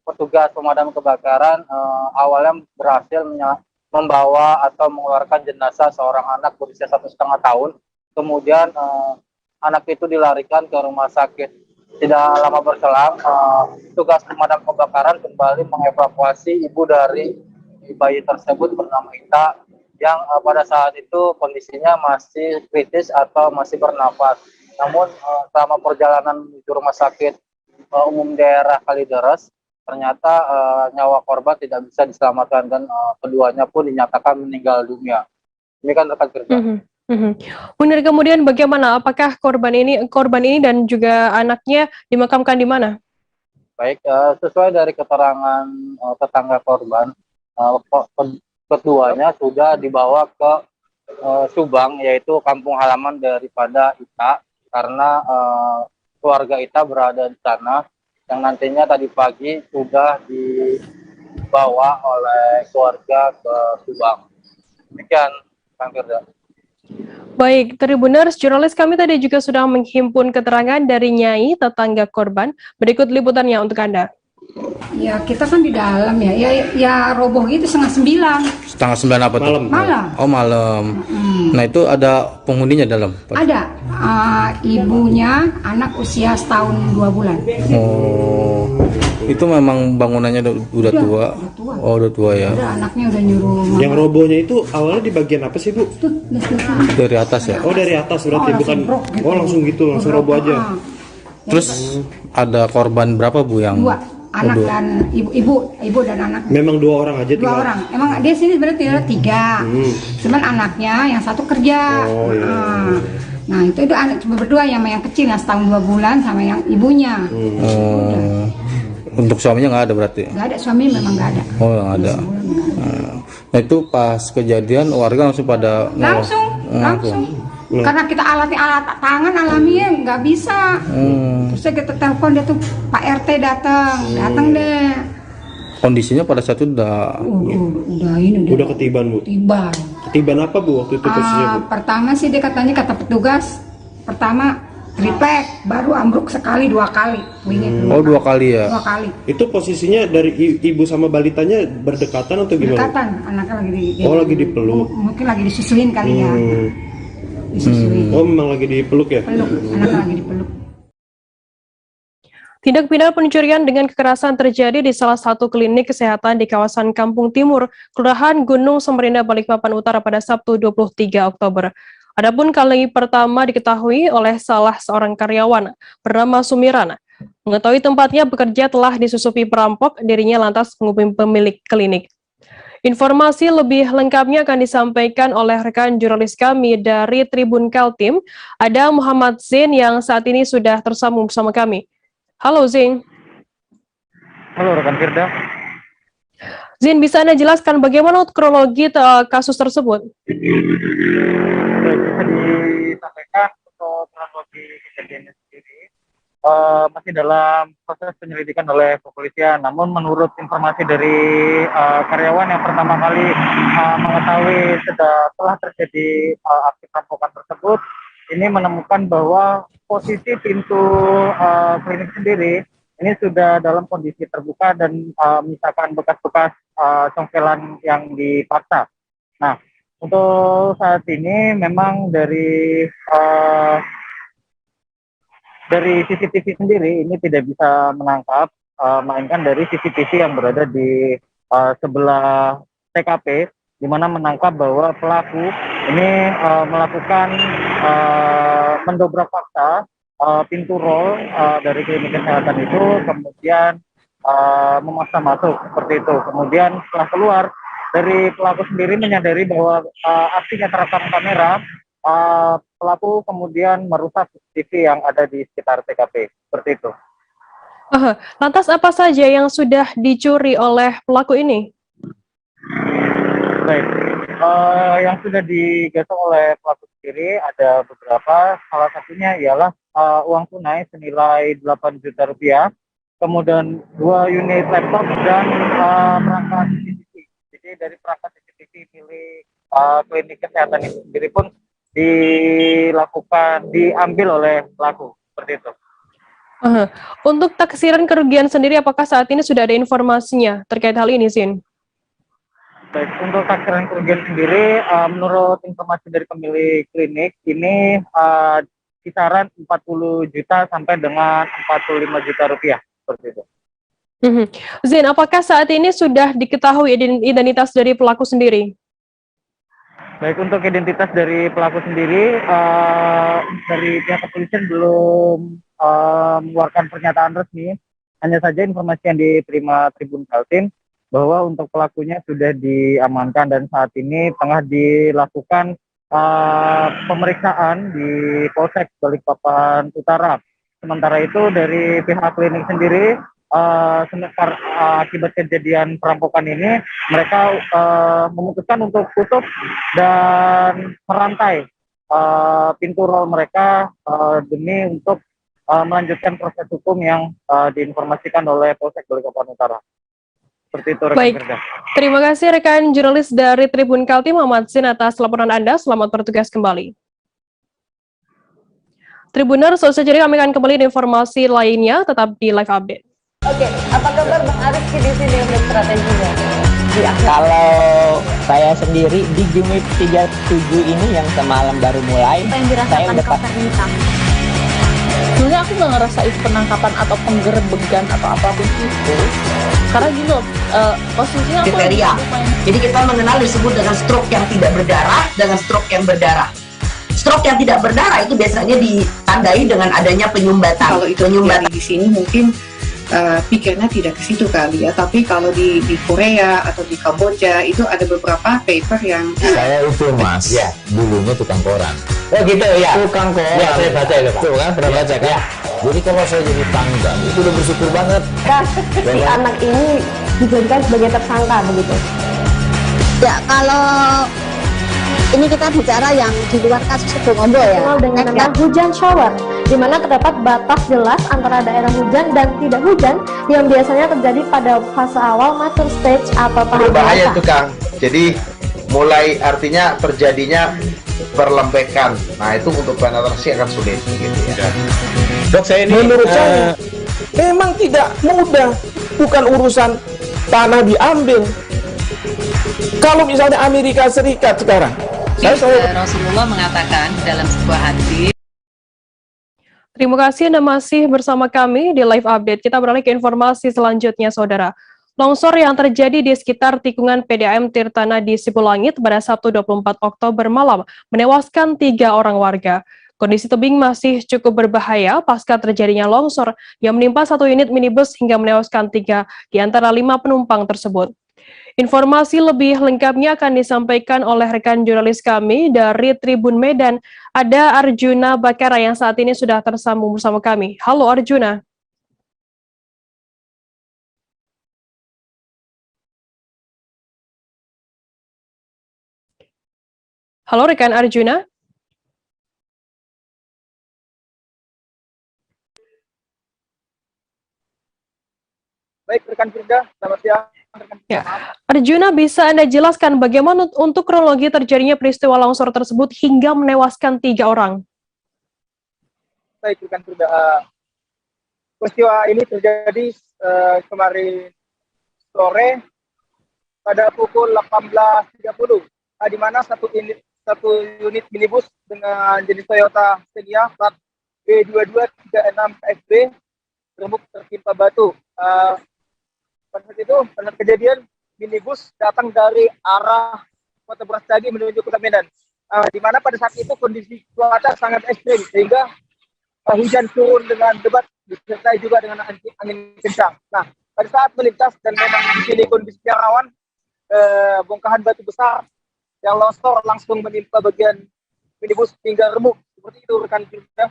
petugas pemadam kebakaran awalnya berhasil membawa atau mengeluarkan jenazah seorang anak berusia 1,5 tahun. Kemudian anak itu dilarikan ke rumah sakit. Tidak lama berselang, tugas pemadam kebakaran kembali mengevakuasi ibu dari bayi tersebut bernama Ita, yang pada saat itu kondisinya masih kritis atau masih bernafas. Namun selama perjalanan menuju rumah sakit umum daerah Kalideres, ternyata nyawa korban tidak bisa diselamatkan dan keduanya pun dinyatakan meninggal dunia. Demikian rekan kerja. Munir, kemudian bagaimana? Apakah korban ini dan juga anaknya dimakamkan di mana? Baik, sesuai dari keterangan tetangga korban, keduanya sudah dibawa ke Subang, yaitu kampung halaman daripada Ita, karena keluarga Ita berada di sana, yang nantinya tadi pagi sudah dibawa oleh keluarga ke Subang. Demikian, Kang Firda. Baik, Tribuners, jurnalis kami tadi juga sudah menghimpun keterangan dari Nyai, tetangga korban. Berikut liputannya untuk Anda. Ya, kita kan di dalam ya roboh itu 8:30. 8:30 apa tuh? Malam. Oh, malam. Nah, itu ada penghuninya dalam? Ada, ibunya, anak usia 1 tahun 2 bulan. Oh, itu memang bangunannya udah tua? Oh, udah tua ya? Udah, anaknya udah nyuruh. Yang robohnya itu awalnya di bagian apa sih, Bu? Dari atas ya? Oh, dari atas berarti, bukan? Gitu. Oh, langsung gitu, langsung roboh aja. Terus ada korban berapa, Bu, yang? 2. Anak dan ibu dan anak. Memang 2 orang aja? 2 orang. Emang dia sini berarti ada 3. Cuman anaknya yang 1 kerja. Oh, iya. Nah, itu anak cuma berdua, yang kecil yang 1 tahun 2 bulan sama yang ibunya. Untuk suaminya nggak ada berarti? Nggak ada, suami memang nggak ada. Oh, nggak ada. Nah, itu pas kejadian warga langsung pada langsung. Karena kita alat tangan alaminya nggak bisa. Terus kita telepon dia tuh, Pak RT datang deh. Kondisinya pada saat itu udah ketiban, Bu. Ketiban apa, Bu, waktu itu posisinya, Bu? Pertama sih dia kata petugas, pertama triplek, baru ambruk sekali 2 kali. Oh, 2 kali ya? 2 kali. Itu posisinya dari ibu sama balitanya berdekatan atau gimana? Berdekatan, anaknya lagi dipeluk. Mungkin lagi disusuin kali ya. Disusuin. Oh, memang lagi dipeluk ya? Peluk, anaknya lagi dipeluk. Tindak pidana pencurian dengan kekerasan terjadi di salah satu klinik kesehatan di kawasan Kampung Timur, Kelurahan Gunung Samarinda, Balikpapan Utara pada Sabtu 23 Oktober. Adapun kali pertama diketahui oleh salah seorang karyawan bernama Sumiran. Mengetahui tempatnya bekerja telah disusupi perampok, dirinya lantas menghubungi pemilik klinik. Informasi lebih lengkapnya akan disampaikan oleh rekan jurnalis kami dari Tribun Kaltim, ada Muhammad Zain yang saat ini sudah tersambung bersama kami. Halo Zain. Halo rekan Firda. Zain, bisa Anda jelaskan bagaimana kronologi kasus tersebut? Baik, bisa disampaikan untuk kronologi kejadiannya sendiri. Masih dalam proses penyelidikan oleh kepolisian. Namun menurut informasi dari karyawan yang pertama kali mengetahui telah terjadi aksi perampokan tersebut, ini menemukan bahwa posisi pintu klinik sendiri ini sudah dalam kondisi terbuka dan misalkan bekas-bekas congkelan yang dipaksa. Nah, untuk saat ini memang dari CCTV sendiri ini tidak bisa menangkap, melainkan dari CCTV yang berada di sebelah TKP, di mana menangkap bahwa pelaku ini melakukan mendobrak paksa pintu roll dari klinik kesehatan itu, kemudian memaksa masuk seperti itu. Kemudian setelah keluar, dari pelaku sendiri menyadari bahwa aksinya terekam kamera, pelaku kemudian merusak CCTV yang ada di sekitar TKP, seperti itu. Lantas apa saja yang sudah dicuri oleh pelaku ini? Baik, yang sudah digasak oleh pelaku sendiri ada beberapa, salah satunya ialah uang tunai senilai 8 juta rupiah, kemudian 2 unit laptop dan perangkat CCTV. Jadi dari perangkat CCTV milik klinik kesehatan itu sendiri pun diambil oleh pelaku, seperti itu. Untuk taksiran kerugian sendiri, apakah saat ini sudah ada informasinya terkait hal ini, Sin? Baik, untuk taksiran kerugian sendiri, menurut informasi dari pemilik klinik, ini kisaran 40 juta sampai dengan 45 juta rupiah, seperti itu. Zain, apakah saat ini sudah diketahui identitas dari pelaku sendiri? Baik, untuk identitas dari pelaku sendiri, dari pihak kepolisian belum mengeluarkan pernyataan resmi. Hanya saja informasi yang diterima Tribun Kaltim bahwa untuk pelakunya sudah diamankan dan saat ini tengah dilakukan pemeriksaan di Polsek Balikpapan Utara. Sementara itu dari pihak klinik sendiri, akibat kejadian perampokan ini, mereka memutuskan untuk tutup dan merantai pintu roll mereka demi untuk melanjutkan proses hukum yang diinformasikan oleh Polsek Balikpapan Utara. Seperti itu, rekan. Baik, terima kasih rekan jurnalis dari Tribun Kaltim, Muhammad Zain, atas laporan Anda. Selamat bertugas kembali. Tribuners, jadi kami akan kembali dengan informasi lainnya, tetap di live update. Oke, apa kabar Bang Arifki di sini untuk strateginya? Kalau saya sendiri di Jumip 37 ini yang semalam baru mulai, Apa yang dirasakan Kapten Hitam? Sebenarnya aku nggak ngerasain penangkapan atau penggerebegan atau apapun itu, karena gini loh, posisinya aku kriteria. Jadi kita mengenal disebut dengan stroke yang tidak berdarah dengan stroke yang berdarah. Stroke yang tidak berdarah itu biasanya ditandai dengan adanya penyumbatan. Kalau itu terjadi di sini mungkin pikirnya tidak ke situ kali ya, tapi kalau di Korea atau di Kamboja itu ada beberapa paper yang saya itu mas, ya dulunya tukang koran. Oh gitu ya, tukang koran. Ya, saya baca itu Pak. Tuh kan, pernah baca kan? Ya. Jadi kalau saya jadi tangga itu udah bersyukur banget. Si anak ini dijadikan sebagai tersangka begitu. Ya kalau ini kita bicara yang di luar kasus Sebongombo ya. Kenal dengan nama hujan shower, di mana terdapat batas jelas antara daerah hujan dan tidak hujan yang biasanya terjadi pada fase awal mature stage atau tahap Berbahaya dewasa. itu Kang. Jadi mulai artinya terjadinya perlembekan. Nah itu untuk penetrasi akan sulit gitu ya. Dok, saya ini menurut saya memang tidak mudah, bukan urusan tanah diambil. Kalau misalnya Amerika Serikat sekarang, Rasulullah mengatakan dalam sebuah hadis. Terima kasih Anda masih bersama kami di Live Update. Kita beralih ke informasi selanjutnya, Saudara. Longsor yang terjadi di sekitar tikungan PDAM Tirtana di Sipulangit pada Sabtu 24 Oktober malam menewaskan 3 orang warga. Kondisi tebing masih cukup berbahaya pasca terjadinya longsor yang menimpa 1 unit minibus hingga menewaskan 3 di antara 5 penumpang tersebut. Informasi lebih lengkapnya akan disampaikan oleh rekan jurnalis kami dari Tribun Medan. Ada Arjuna Bakara yang saat ini sudah tersambung bersama kami. Halo Arjuna. Halo rekan Arjuna. Baik rekan Firda, selamat siang. Ya. Arjuna, bisa Anda jelaskan bagaimana untuk kronologi terjadinya peristiwa longsor tersebut hingga menewaskan 3 orang? Baik rekan Firda, peristiwa ini terjadi kemarin sore pada pukul 18.30, di mana satu unit minibus dengan jenis Toyota Xenia plat B2236FB remuk tertimpa batu. Pada saat itu, pada kejadian minibus datang dari arah Kota Brastagi menuju Kota Medan, di mana pada saat itu kondisi cuaca sangat ekstrim sehingga hujan turun dengan lebat disertai juga dengan angin kencang. Nah, pada saat melintas dan memang di sini kondisinya rawan, bongkahan batu besar yang longsor langsung menimpa bagian minibus hingga remuk. Seperti itu rekan kita.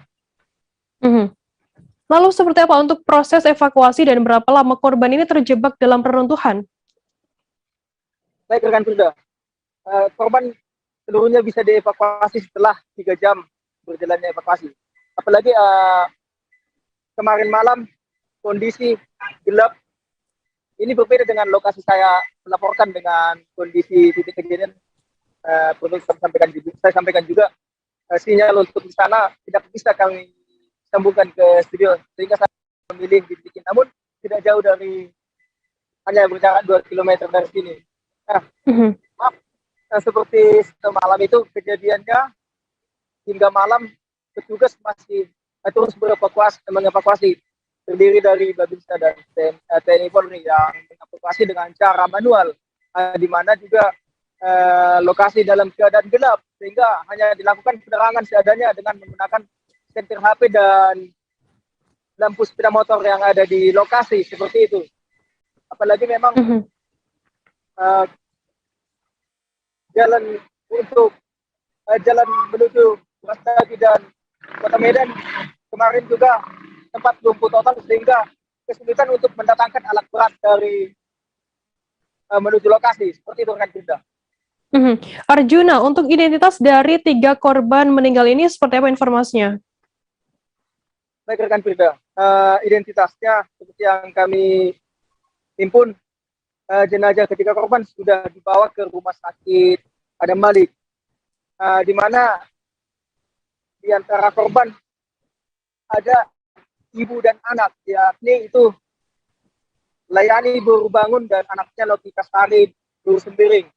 Lalu seperti apa untuk proses evakuasi dan berapa lama korban ini terjebak dalam reruntuhan? Baik rekan Firda, korban seluruhnya bisa dievakuasi setelah 3 jam berjalannya evakuasi. Apalagi kemarin malam kondisi gelap. Ini berbeda dengan lokasi saya melaporkan dengan kondisi titik kejadian. Perlu saya sampaikan juga sinyal untuk di sana tidak bisa kami sambungkan ke studio, sehingga saya memilih di titik, namun tidak jauh dari, hanya berjarak 2 km dari sini. Nah, maaf, seperti semalam itu kejadiannya hingga malam petugas masih terus mengevakuasi, terdiri dari Babinsa dan TNI Polri yang mengevakuasi dengan cara manual, di mana juga lokasi dalam keadaan gelap, sehingga hanya dilakukan penerangan seadanya dengan menggunakan sentir HP dan lampu sepeda motor yang ada di lokasi, seperti itu. Apalagi memang jalan menuju Brastagi dan Kota Medan kemarin juga sempat lumpuh total, sehingga kesulitan untuk mendatangkan alat berat dari menuju lokasi, seperti itu rekan Firda. Arjuna, untuk identitas dari 3 korban meninggal ini seperti apa informasinya? Baik rekan Firda, identitasnya seperti yang kami himpun, jenazah ketiga korban sudah dibawa ke rumah sakit Adam Malik, di mana di antara korban ada ibu dan anak, yakni itu Layani Burubangun dan anaknya Lotika Sari Burusembiring.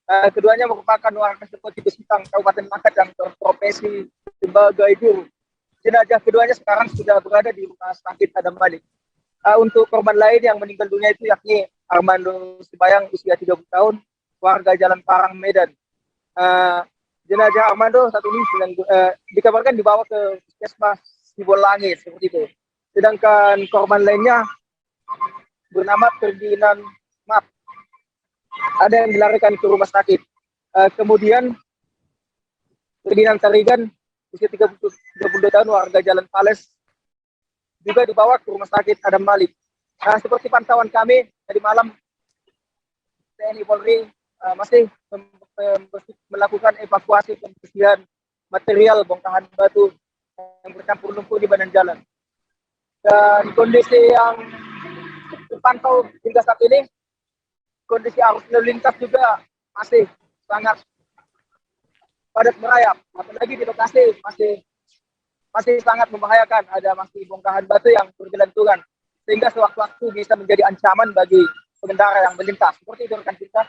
Keduanya merupakan warga Sekoti Besitang, Kabupaten Langkat yang berprofesi sebagai guru. Jenazah keduanya sekarang sudah berada di rumah sakit Adam Malik. Untuk korban lain yang meninggal dunia itu yakni Armando Sibayang, usia 30 tahun, warga Jalan Parang, Medan. Jenazah Armando saat ini dikabarkan dibawa ke Puskesmas Sipulangit, seperti itu. Sedangkan korban lainnya bernama Ferdinand Map, ada yang dilarikan ke rumah sakit. Kemudian Ferdinand Tarigan, usia 32 tahun, warga Jalan Pales, juga dibawa ke rumah sakit Adam Malik. Seperti pantauan kami tadi malam, TNI Polri masih melakukan evakuasi pembersihan material bongkahan batu yang bercampur lumpur di badan jalan. Dan kondisi yang terpantau hingga saat ini, kondisi arus lalu lintas juga masih sangat padat merayap, apalagi di lokasi masih sangat membahayakan, ada masih bongkahan batu yang bergelantungan, sehingga sewaktu-waktu bisa menjadi ancaman bagi pengendara yang melintas. Seperti itu rekan kita.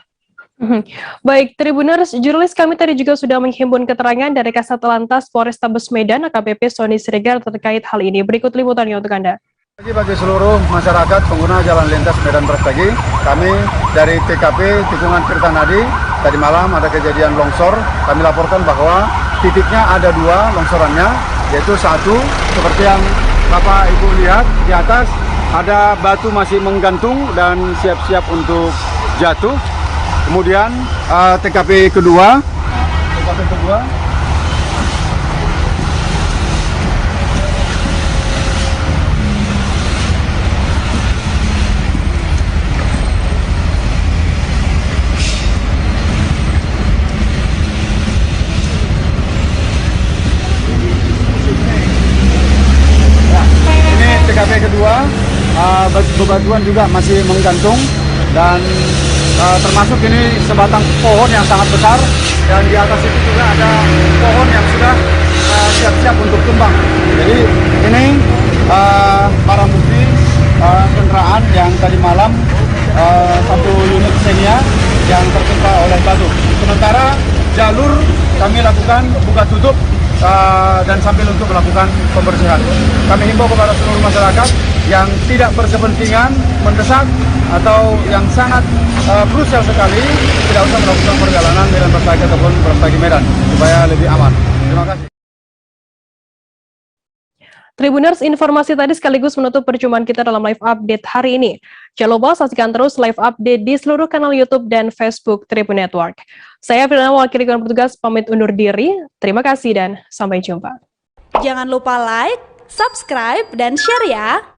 Baik, Tribuners, jurnalis kami tadi juga sudah menghimpun keterangan dari Kasat Lantas Polrestabes Medan AKBP Sony Siregar terkait hal ini. Berikut liputannya untuk Anda. Bagi seluruh masyarakat pengguna jalan lintas Medan Brastagi, kami dari TKP Tikungan Tirtanadi, tadi malam ada kejadian longsor. Kami laporkan bahwa titiknya ada 2 longsorannya, yaitu satu seperti yang Bapak Ibu lihat di atas ada batu masih menggantung dan siap-siap untuk jatuh. Kemudian TKP kedua. Ini TKP kedua, bebatuan juga masih menggantung dan termasuk ini sebatang pohon yang sangat besar dan di atas itu juga ada pohon yang sudah siap-siap untuk tumbang. Jadi ini barang bukti kendaraan yang tadi malam satu unit Xenia yang tertimpa oleh batu. Sementara jalur kami lakukan buka tutup dan sambil untuk melakukan pembersihan. Kami himbau kepada seluruh masyarakat yang tidak berkepentingan mendesak atau yang sangat krusial sekali tidak usah melakukan perjalanan Medan Brastagi ataupun Brastagi Medan supaya lebih aman. Terima kasih. Tribuners, informasi tadi sekaligus menutup perjumpaan kita dalam live update hari ini. Jangan lupa saksikan terus live update di seluruh kanal YouTube dan Facebook Tribun Network. Saya Firna, wakil rekan petugas, pamit undur diri. Terima kasih dan sampai jumpa. Jangan lupa like, subscribe, dan share ya!